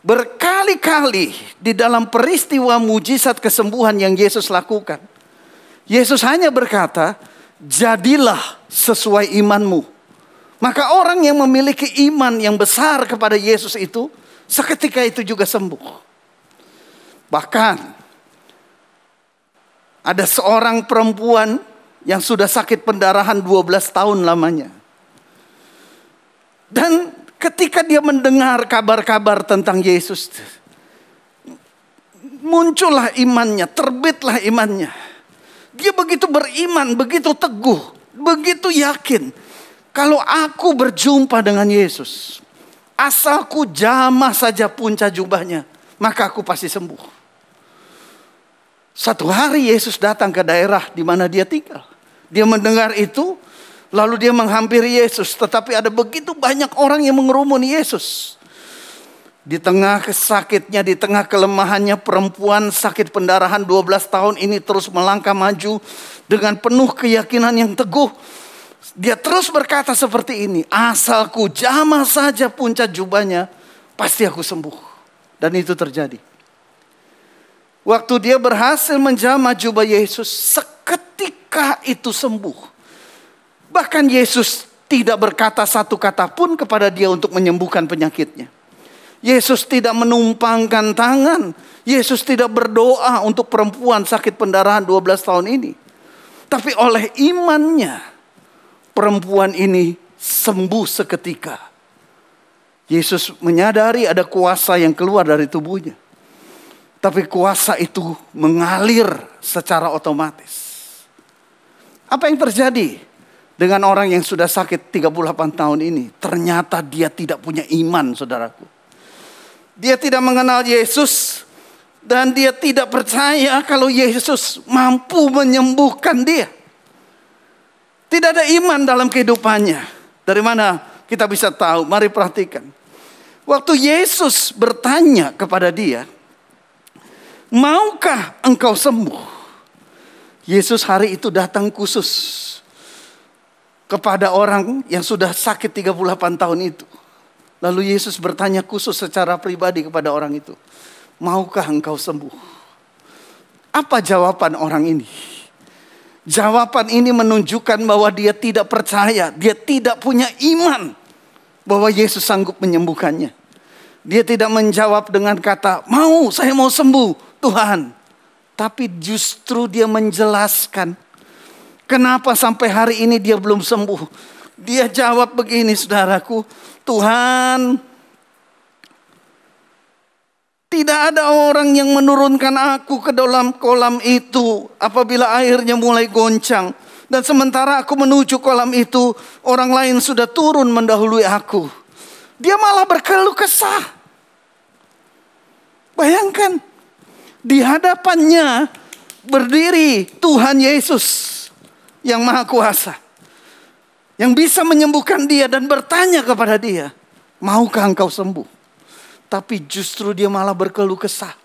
Berkali-kali di dalam peristiwa mujizat kesembuhan yang Yesus lakukan, Yesus hanya berkata, jadilah sesuai imanmu. Maka orang yang memiliki iman yang besar kepada Yesus itu, seketika itu juga sembuh. Bahkan ada seorang perempuan yang sudah sakit pendarahan 12 tahun lamanya. Dan ketika dia mendengar kabar-kabar tentang Yesus, muncullah imannya, terbitlah imannya. Dia begitu beriman, begitu teguh, begitu yakin. Kalau aku berjumpa dengan Yesus, asalku jamah saja punca jubahnya, maka aku pasti sembuh. Satu hari Yesus datang ke daerah di mana dia tinggal. Dia mendengar itu, lalu dia menghampiri Yesus. Tetapi ada begitu banyak orang yang mengerumuni Yesus. Di tengah sakitnya, di tengah kelemahannya, perempuan sakit pendarahan 12 tahun ini terus melangkah maju dengan penuh keyakinan yang teguh. Dia terus berkata seperti ini, asalku jamah saja punca jubahnya, pasti aku sembuh. Dan itu terjadi. Waktu dia berhasil menjamah jubah Yesus, seketika itu sembuh. Bahkan Yesus tidak berkata satu kata pun kepada dia untuk menyembuhkan penyakitnya. Yesus tidak menumpangkan tangan. Yesus tidak berdoa untuk perempuan sakit pendarahan 12 tahun ini. Tapi oleh imannya, perempuan ini sembuh seketika. Yesus menyadari ada kuasa yang keluar dari tubuhnya. Tapi kuasa itu mengalir secara otomatis. Apa yang terjadi dengan orang yang sudah sakit 38 tahun ini? Ternyata dia tidak punya iman, saudaraku. Dia tidak mengenal Yesus. Dan dia tidak percaya kalau Yesus mampu menyembuhkan dia. Tidak ada iman dalam kehidupannya. Dari mana kita bisa tahu? Mari perhatikan. Waktu Yesus bertanya kepada dia, maukah engkau sembuh? Yesus hari itu datang khusus kepada orang yang sudah sakit 38 tahun itu. Lalu Yesus bertanya khusus secara pribadi kepada orang itu, maukah engkau sembuh? Apa jawaban orang ini? Jawaban ini menunjukkan bahwa dia tidak percaya, dia tidak punya iman bahwa Yesus sanggup menyembuhkannya. Dia tidak menjawab dengan kata, saya mau sembuh Tuhan. Tapi justru dia menjelaskan kenapa sampai hari ini dia belum sembuh. Dia jawab begini, saudaraku, Tuhan, tidak ada orang yang menurunkan aku ke dalam kolam itu apabila airnya mulai goncang. Dan sementara aku menuju kolam itu, orang lain sudah turun mendahului aku. Dia malah berkeluh kesah. Bayangkan, di hadapannya berdiri Tuhan Yesus yang Maha Kuasa, yang bisa menyembuhkan dia dan bertanya kepada dia, maukah engkau sembuh? Tapi justru dia malah berkeluh kesah.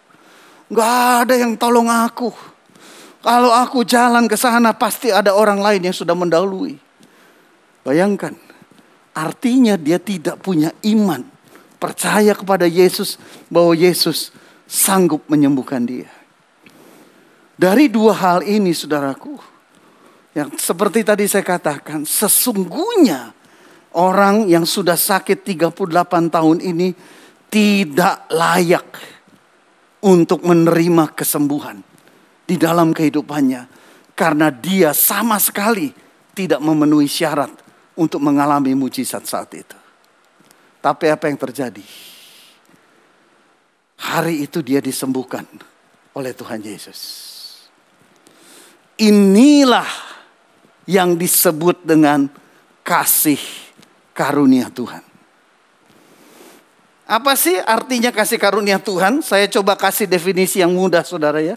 Gak ada yang tolong aku. Kalau aku jalan ke sana pasti ada orang lain yang sudah mendahului. Bayangkan, artinya dia tidak punya iman, percaya kepada Yesus bahwa Yesus sanggup menyembuhkan dia. Dari dua hal ini, saudaraku, yang seperti tadi saya katakan, sesungguhnya orang yang sudah sakit 38 tahun ini tidak layak untuk menerima kesembuhan di dalam kehidupannya. Karena dia sama sekali tidak memenuhi syarat untuk mengalami mujizat saat itu. Tapi apa yang terjadi? Hari itu dia disembuhkan oleh Tuhan Yesus. Inilah yang disebut dengan kasih karunia Tuhan. Apa sih artinya kasih karunia Tuhan? Saya coba kasih definisi yang mudah, saudara ya.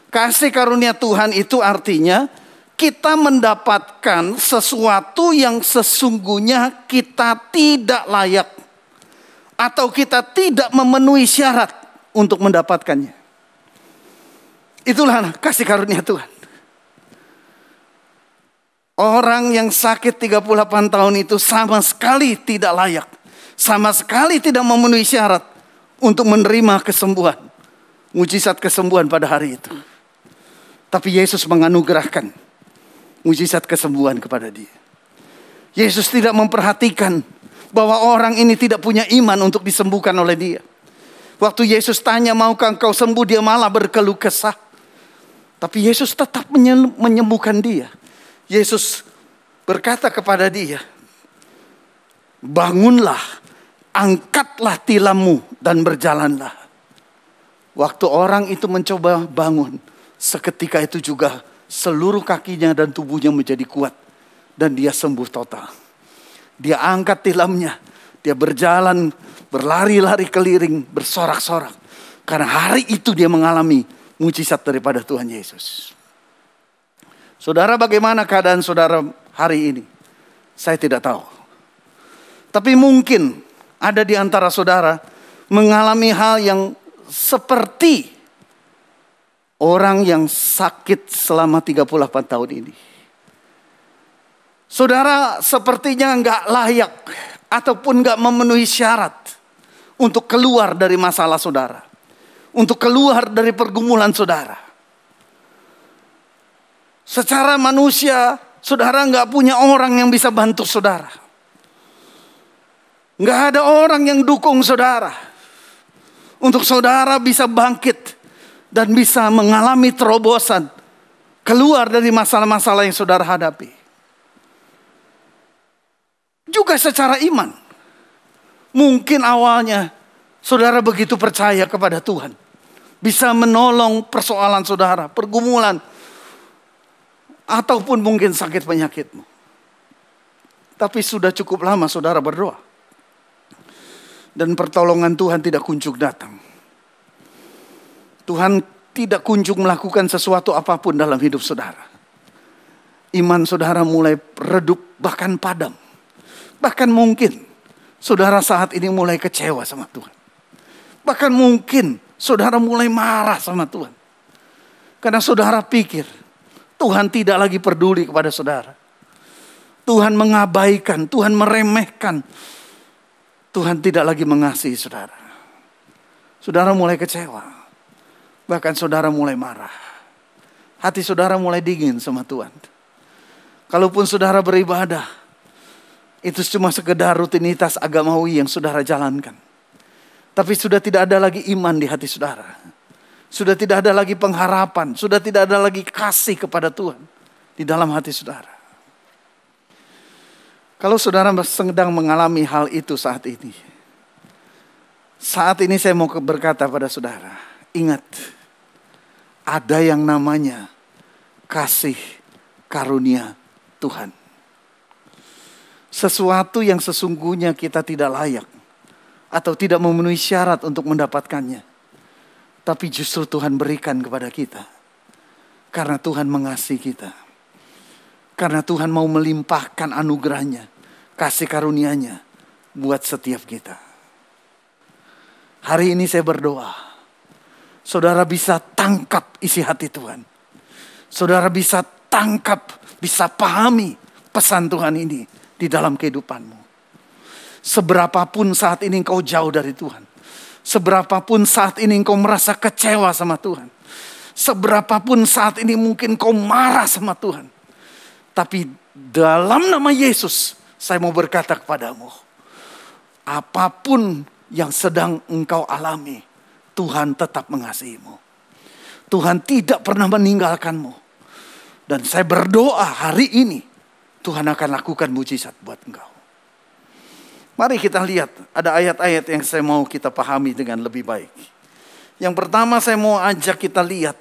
Kasih karunia Tuhan itu artinya kita mendapatkan sesuatu yang sesungguhnya kita tidak layak. Atau kita tidak memenuhi syarat untuk mendapatkannya. Itulah kasih karunia Tuhan. Orang yang sakit 38 tahun itu sama sekali tidak layak. Sama sekali tidak memenuhi syarat untuk menerima kesembuhan. Mujizat kesembuhan pada hari itu. Tapi Yesus menganugerahkan mujizat kesembuhan kepada dia. Yesus tidak memperhatikan bahwa orang ini tidak punya iman untuk disembuhkan oleh dia. Waktu Yesus tanya, maukah engkau sembuh? Dia malah berkeluh kesah. Tapi Yesus tetap menyembuhkan dia. Yesus berkata kepada dia, bangunlah, angkatlah tilammu dan berjalanlah. Waktu orang itu mencoba bangun, seketika itu juga seluruh kakinya dan tubuhnya menjadi kuat. Dan dia sembuh total. Dia angkat tilamnya. Dia berjalan, berlari-lari keliling, bersorak-sorak. Karena hari itu dia mengalami mujizat daripada Tuhan Yesus. Saudara, bagaimana keadaan saudara hari ini? Saya tidak tahu. Tapi mungkin ada di antara saudara mengalami hal yang seperti orang yang sakit selama 38 tahun ini. Saudara sepertinya nggak layak ataupun nggak memenuhi syarat untuk keluar dari masalah saudara, untuk keluar dari pergumulan saudara. Secara manusia, saudara nggak punya orang yang bisa bantu saudara, nggak ada orang yang dukung saudara untuk saudara bisa bangkit dan bisa mengalami terobosan keluar dari masalah-masalah yang saudara hadapi. Juga secara iman. Mungkin awalnya saudara begitu percaya kepada Tuhan. bisa menolong persoalan saudara, pergumulan, ataupun mungkin sakit penyakitmu. Tapi sudah cukup lama saudara berdoa, dan pertolongan Tuhan tidak kunjung datang. Tuhan tidak kunjung melakukan sesuatu apapun dalam hidup saudara. Iman saudara mulai redup, bahkan padam. Bahkan mungkin saudara saat ini mulai kecewa sama Tuhan. Bahkan mungkin saudara mulai marah sama Tuhan. Karena saudara pikir Tuhan tidak lagi peduli kepada saudara. Tuhan mengabaikan, Tuhan meremehkan. Tuhan tidak lagi mengasihi saudara. Saudara mulai kecewa. Bahkan saudara mulai marah. Hati saudara mulai dingin sama Tuhan. Kalaupun saudara beribadah, itu cuma sekedar rutinitas agamawi yang saudara jalankan. Tapi sudah tidak ada lagi iman di hati saudara. Sudah tidak ada lagi pengharapan. Sudah tidak ada lagi kasih kepada Tuhan di dalam hati saudara. Kalau saudara sedang mengalami hal itu saat ini. Saat ini saya mau berkata pada saudara. Ingat, ada yang namanya kasih karunia Tuhan. Sesuatu yang sesungguhnya kita tidak layak atau tidak memenuhi syarat untuk mendapatkannya, tapi justru Tuhan berikan kepada kita karena Tuhan mengasihi kita, karena Tuhan mau melimpahkan anugerahnya, kasih karunia-Nya buat setiap kita. Hari ini saya berdoa, saudara bisa tangkap isi hati Tuhan. Saudara bisa tangkap, bisa pahami pesan Tuhan ini di dalam kehidupanmu. Seberapapun saat ini engkau jauh dari Tuhan. Seberapapun saat ini engkau merasa kecewa sama Tuhan. Seberapapun saat ini mungkin engkau marah sama Tuhan. Tapi dalam nama Yesus, saya mau berkata kepadamu, apapun yang sedang engkau alami, Tuhan tetap mengasihimu. Tuhan tidak pernah meninggalkanmu. Dan saya berdoa hari ini, Tuhan akan lakukan mujizat buat engkau. Mari kita lihat, ada ayat-ayat yang saya mau kita pahami dengan lebih baik. Yang pertama saya mau ajak kita lihat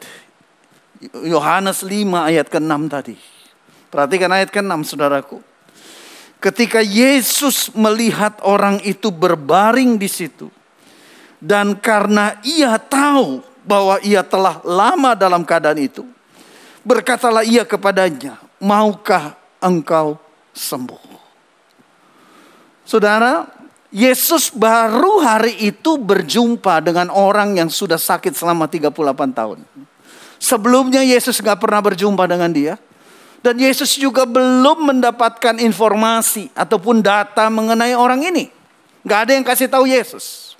Yohanes 5 ayat ke-6 tadi. Perhatikan ayat ke-6 saudaraku. Ketika Yesus melihat orang itu berbaring di situ, dan karena ia tahu bahwa ia telah lama dalam keadaan itu, berkatalah ia kepadanya, maukah engkau sembuh? Saudara, Yesus baru hari itu berjumpa dengan orang yang sudah sakit selama 38 tahun. Sebelumnya Yesus gak pernah berjumpa dengan dia. Dan Yesus juga belum mendapatkan informasi ataupun data mengenai orang ini. Gak ada yang kasih tahu Yesus.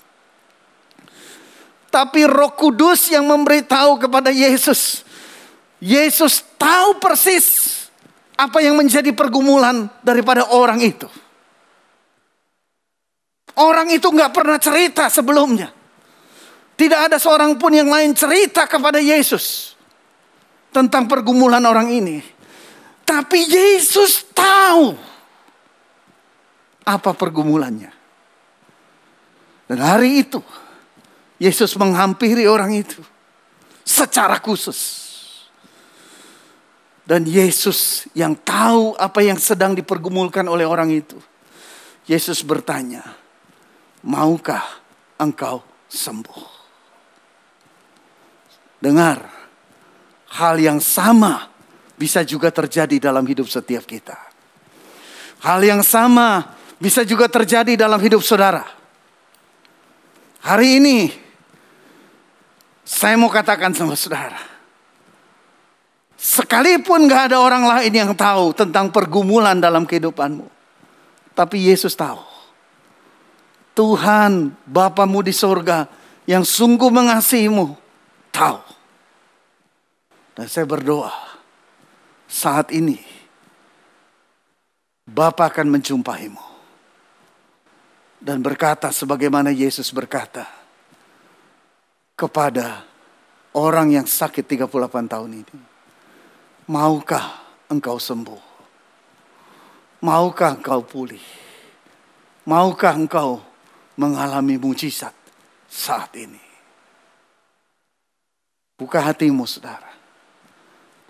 Tapi Roh Kudus yang memberitahu kepada Yesus. Yesus tahu persis apa yang menjadi pergumulan daripada orang itu. Orang itu gak pernah cerita sebelumnya. Tidak ada seorang pun yang lain cerita kepada Yesus tentang pergumulan orang ini. Tapi Yesus tahu apa pergumulannya. Dan hari itu Yesus menghampiri orang itu secara khusus. Dan Yesus yang tahu apa yang sedang dipergumulkan oleh orang itu. Yesus bertanya, maukah engkau sembuh? Dengar, hal yang sama bisa juga terjadi dalam hidup setiap kita. Hal yang sama bisa juga terjadi dalam hidup saudara. Hari ini, saya mau katakan sama saudara. Sekalipun gak ada orang lain yang tahu tentang pergumulan dalam kehidupanmu. Tapi Yesus tahu. Tuhan, Bapamu di sorga yang sungguh mengasihimu, tahu. Dan saya berdoa, saat ini Bapa akan menjumpaimu. Dan berkata sebagaimana Yesus berkata kepada orang yang sakit 38 tahun ini. Maukah engkau sembuh? Maukah engkau pulih? Maukah engkau mengalami mujizat saat ini? Buka hatimu saudara.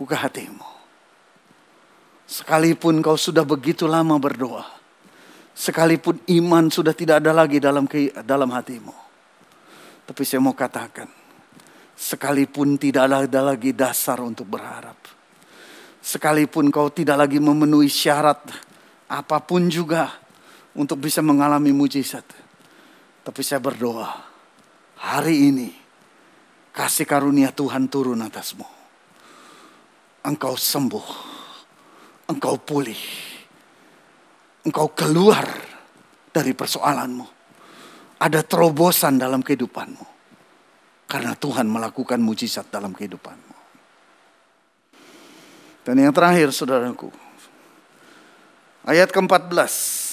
Buka hatimu. Sekalipun kau sudah begitu lama berdoa. Sekalipun iman sudah tidak ada lagi dalam hatimu. Tapi saya mau katakan. Sekalipun tidak ada lagi dasar untuk berharap. Sekalipun kau tidak lagi memenuhi syarat apapun juga untuk bisa mengalami mujizat. Tapi saya berdoa. Hari ini. Kasih karunia Tuhan turun atasmu. Engkau sembuh. Engkau pulih. Engkau keluar dari persoalanmu. Ada terobosan dalam kehidupanmu. Karena Tuhan melakukan mujizat dalam kehidupanmu. Dan yang terakhir saudaraku. Ayat ke-14.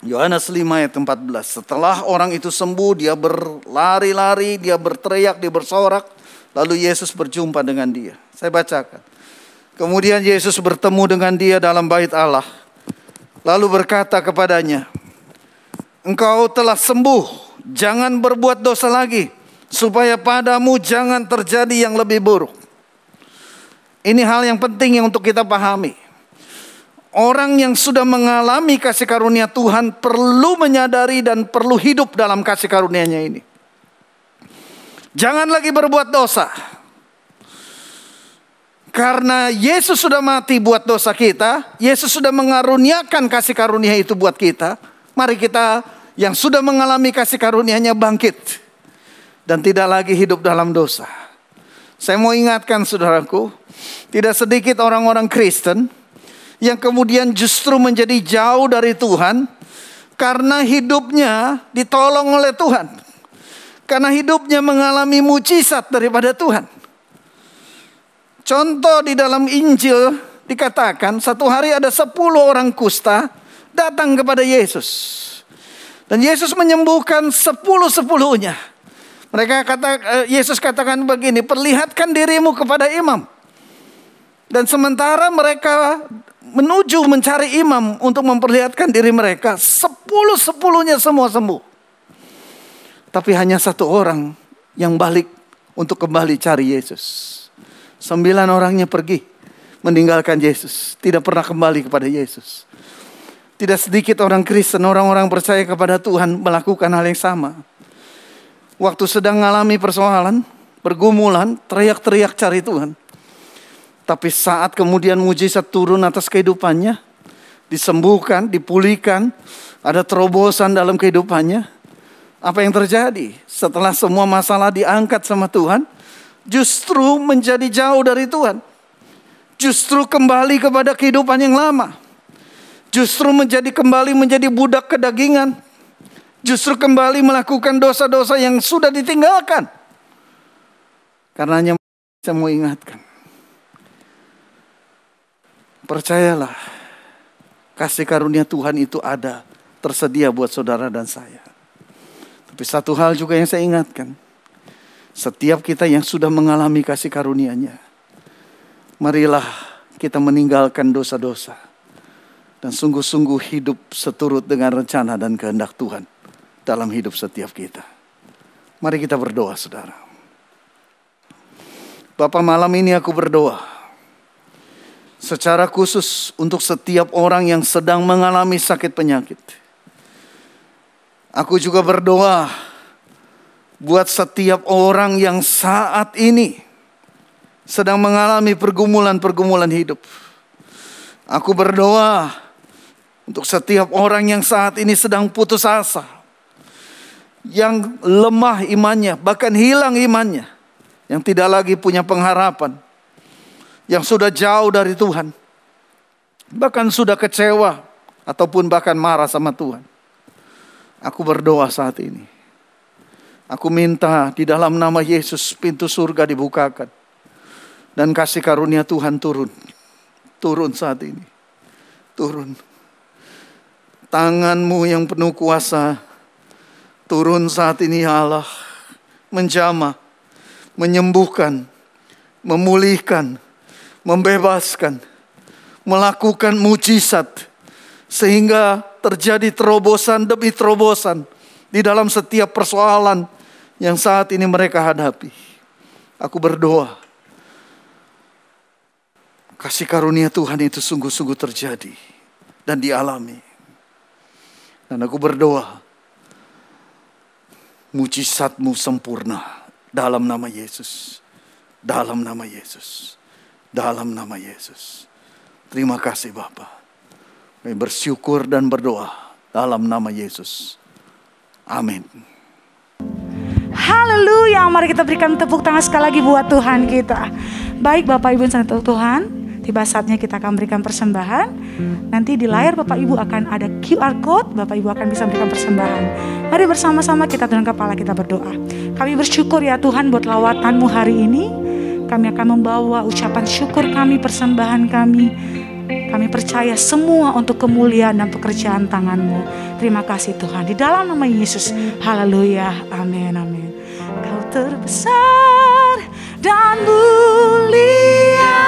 Yohanes 5 ayat 14. Setelah orang itu sembuh, dia berlari-lari, dia berteriak, dia bersorak. Lalu Yesus berjumpa dengan dia. Saya bacakan. Kemudian Yesus bertemu dengan dia dalam bait Allah. Lalu berkata kepadanya, engkau telah sembuh, jangan berbuat dosa lagi, supaya padamu jangan terjadi yang lebih buruk. Ini hal yang penting yang untuk kita pahami. Orang yang sudah mengalami kasih karunia Tuhan perlu menyadari dan perlu hidup dalam kasih karunia-Nya ini. Jangan lagi berbuat dosa. Karena Yesus sudah mati buat dosa kita. Yesus sudah mengaruniakan kasih karunia itu buat kita. Mari kita yang sudah mengalami kasih karunia-Nya bangkit. Dan tidak lagi hidup dalam dosa. Saya mau ingatkan saudaraku. Tidak sedikit orang-orang Kristen yang kemudian justru menjadi jauh dari Tuhan karena hidupnya ditolong oleh Tuhan. Karena hidupnya mengalami mujizat daripada Tuhan. Contoh di dalam Injil dikatakan satu hari ada 10 orang kusta datang kepada Yesus. Dan Yesus menyembuhkan 10-10-nya. Yesus katakan begini, perlihatkan dirimu kepada imam. Dan sementara mereka menuju mencari imam untuk memperlihatkan diri mereka, 10-10-nya semua sembuh. Tapi hanya satu orang yang balik untuk kembali cari Yesus. 9 orangnya pergi meninggalkan Yesus, tidak pernah kembali kepada Yesus. Tidak sedikit orang Kristen, orang-orang percaya kepada Tuhan melakukan hal yang sama. Waktu sedang mengalami persoalan, pergumulan, teriak-teriak cari Tuhan. Tapi saat kemudian mujizat turun atas kehidupannya, disembuhkan, dipulihkan, ada terobosan dalam kehidupannya. Apa yang terjadi? Setelah semua masalah diangkat sama Tuhan, justru menjadi jauh dari Tuhan. Justru kembali kepada kehidupan yang lama. Justru kembali menjadi budak kedagingan. Justru kembali melakukan dosa-dosa yang sudah ditinggalkan. Karenanya saya mau ingatkan. Percayalah, kasih karunia Tuhan itu ada, tersedia buat saudara dan saya. Tapi satu hal juga yang saya ingatkan. Setiap kita yang sudah mengalami kasih karunia-Nya, marilah kita meninggalkan dosa-dosa. Dan sungguh-sungguh hidup seturut dengan rencana dan kehendak Tuhan dalam hidup setiap kita. Mari kita berdoa saudara. Bapa, malam ini aku berdoa. Secara khusus untuk setiap orang yang sedang mengalami sakit penyakit. Aku juga berdoa buat setiap orang yang saat ini sedang mengalami pergumulan-pergumulan hidup. Aku berdoa untuk setiap orang yang saat ini sedang putus asa. Yang lemah imannya, bahkan hilang imannya. Yang tidak lagi punya pengharapan. Yang sudah jauh dari Tuhan. Bahkan sudah kecewa. Ataupun bahkan marah sama Tuhan. Aku berdoa saat ini. Aku minta di dalam nama Yesus pintu surga dibukakan. Dan kasih karunia Tuhan turun. Turun saat ini. Turun. Tangan-Mu yang penuh kuasa. Turun saat ini ya Allah. Menjamah. Menyembuhkan. Memulihkan. Membebaskan, melakukan mujizat, sehingga terjadi terobosan demi terobosan di dalam setiap persoalan yang saat ini mereka hadapi. Aku berdoa, kasih karunia Tuhan itu sungguh-sungguh terjadi dan dialami. Dan aku berdoa, mujizat-Mu sempurna dalam nama Yesus. Dalam nama Yesus. Dalam nama Yesus. Terima kasih Bapa. Kami bersyukur dan berdoa dalam nama Yesus. Amin. Haleluya, mari kita berikan tepuk tangan sekali lagi buat Tuhan kita. Baik Bapak Ibu yang sangat Tuhan, tiba saatnya kita akan berikan persembahan. Nanti di layar Bapak Ibu akan ada QR Code, Bapak Ibu akan bisa berikan persembahan. Mari bersama-sama kita tundukkan kepala, kita berdoa. Kami bersyukur ya Tuhan buat lawatan-Mu hari ini. Kami akan membawa ucapan syukur kami, persembahan kami. Kami percaya semua untuk kemuliaan dan pekerjaan tangan-Mu. Terima kasih Tuhan. Di dalam nama Yesus. Haleluya. Amin. Amin. Kau terbesar dan mulia,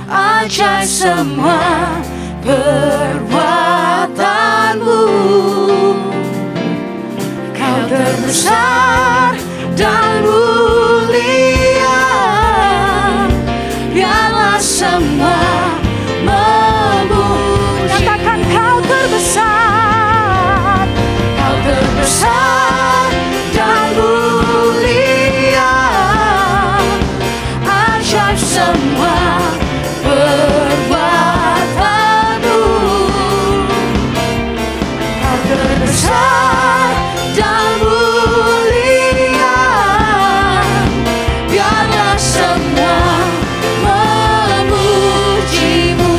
ajaib semua perbuatan-Mu. Kau terbesar dan mulia, biarlah semua memuji. Katakan kau terbesar, kau terbesar dan mulia, ajaib semua perbuatan-Mu. Kau terbesar dan mulia, biarlah semua memuji-Mu.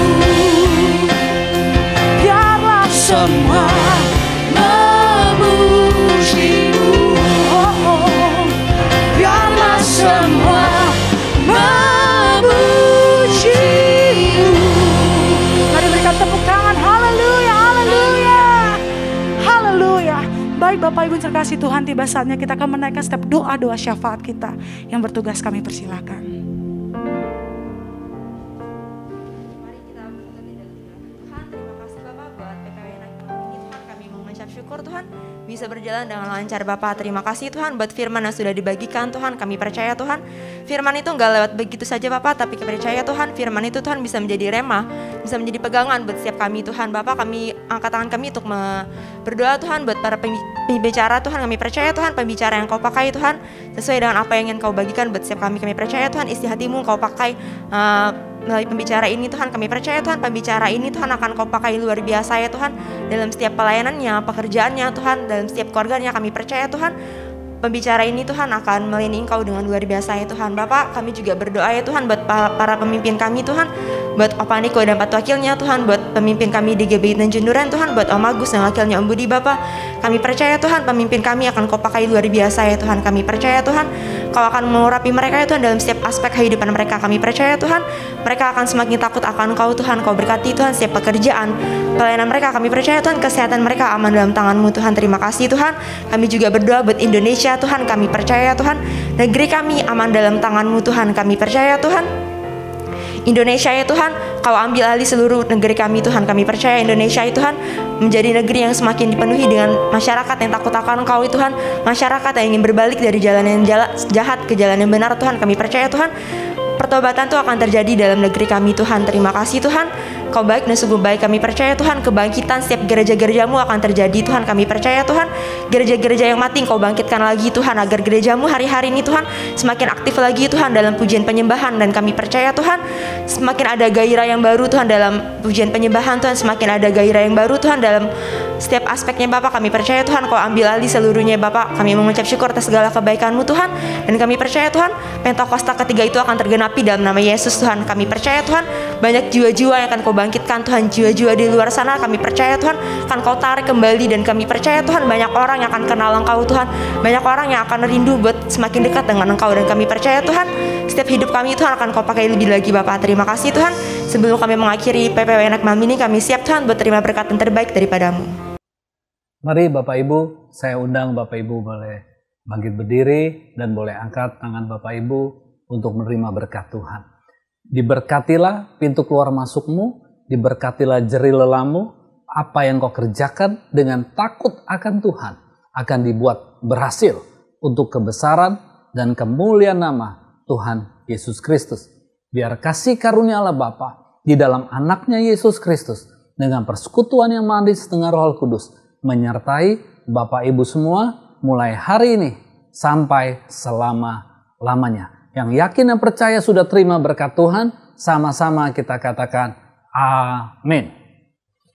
Biarlah semua memuji-Mu. Biarlah semua memuji-Mu. Mari berikan tepuk tangan. Haleluya, haleluya, haleluya. Baik Bapak Ibu yang terkasih Tuhan, tiba saatnya kita akan menaikkan setiap doa-doa syafaat kita. Yang bertugas kami persilakan. Mari kita buka tidak Tuhan, terima kasih Bapak buat PPWN ini Tuhan, kami mengucap syukur Tuhan bisa berjalan dengan lancar Bapak. Terima kasih Tuhan buat firman yang sudah dibagikan Tuhan. Kami percaya Tuhan firman itu enggak lewat begitu saja Bapak, tapi kami percaya Tuhan firman itu Tuhan bisa menjadi rema, bisa menjadi pegangan buat setiap kami Tuhan. Bapak, kami angkat tangan kami untuk berdoa Tuhan buat para pembicara Tuhan. Kami percaya Tuhan pembicara yang Kau pakai Tuhan sesuai dengan apa yang ingin Kau bagikan buat setiap kami. Kami percaya Tuhan isi hati-Mu Kau pakai melalui pembicara ini Tuhan. Kami percaya Tuhan pembicara ini Tuhan akan Kau pakai luar biasa ya Tuhan, dalam setiap pelayanannya, pekerjaannya Tuhan, dalam setiap keluarganya. Kami percaya Tuhan pembicara ini Tuhan akan melayani Engkau dengan luar biasa ya Tuhan. Bapak, kami juga berdoa ya Tuhan buat para pemimpin kami Tuhan, buat Opa Niko dan 4 wakilnya Tuhan, buat pemimpin kami di GBI Tanjung Duren Tuhan, buat Om Agus dan wakilnya Om Budi Bapak. Kami percaya Tuhan pemimpin kami akan Kau pakai luar biasa ya Tuhan. Kami percaya Tuhan Kau akan mengurapi mereka ya Tuhan dalam setiap aspek kehidupan mereka. Kami percaya Tuhan mereka akan semakin takut akan Kau Tuhan. Kau berkati Tuhan setiap pekerjaan, pelayanan mereka. Kami percaya Tuhan kesehatan mereka aman dalam tangan-Mu Tuhan. Terima kasih Tuhan. Kami juga berdoa buat Indonesia Tuhan. Kami percaya Tuhan negeri kami aman dalam tangan-Mu Tuhan. Kami percaya Tuhan Indonesia ya Tuhan, Kau ambil alih seluruh negeri kami Tuhan. Kami percaya Indonesia ya Tuhan menjadi negeri yang semakin dipenuhi dengan masyarakat yang takut akan Kau ya Tuhan, masyarakat yang ingin berbalik dari jalan yang jahat ke jalan yang benar Tuhan. Kami percaya Tuhan pertobatan itu akan terjadi dalam negeri kami Tuhan. Terima kasih Tuhan, Kau baik dan sungguh baik. Kami percaya Tuhan kebangkitan setiap gereja-gereja-Mu akan terjadi Tuhan. Kami percaya Tuhan gereja-gereja yang mati Kau bangkitkan lagi Tuhan, agar gereja-Mu hari-hari ini Tuhan semakin aktif lagi Tuhan dalam pujian penyembahan. Dan kami percaya Tuhan semakin ada gairah yang baru Tuhan dalam pujian penyembahan Tuhan, semakin ada gairah yang baru Tuhan dalam setiap aspeknya Bapak. Kami percaya Tuhan Kau ambil alih seluruhnya Bapak. Kami mengucap syukur atas segala kebaikan-Mu Tuhan, dan kami percaya Tuhan Pentakosta ketiga itu akan tergenapi dalam nama Yesus Tuhan. Kami percaya Tuhan banyak jiwa-jiwa yang akan Kau bangkitkan Tuhan, jiwa-jiwa di luar sana. Kami percaya Tuhan akan Kau tarik kembali, dan kami percaya Tuhan banyak orang yang akan kenal Engkau Tuhan, banyak orang yang akan rindu buat semakin dekat dengan Engkau. Dan kami percaya Tuhan setiap hidup kami Tuhan akan Kau pakai lebih lagi Bapak. Terima kasih Tuhan. Sebelum kami mengakhiri PPWN malam ini, kami siap Tuhan buat terima berkat yang terbaik daripada-Mu. Mari Bapak Ibu, saya undang Bapak Ibu boleh bangkit berdiri dan boleh angkat tangan Bapak Ibu untuk menerima berkat Tuhan. Diberkatilah pintu keluar masukmu, diberkatilah jerih lelamu, apa yang kau kerjakan dengan takut akan Tuhan akan dibuat berhasil untuk kebesaran dan kemuliaan nama Tuhan Yesus Kristus. Biar kasih karunia Allah Bapa di dalam anaknya Yesus Kristus dengan persekutuan yang manis dengan Roh Kudus menyertai Bapak Ibu semua mulai hari ini sampai selama-lamanya. Yang yakin dan percaya sudah terima berkat Tuhan, sama-sama kita katakan amin.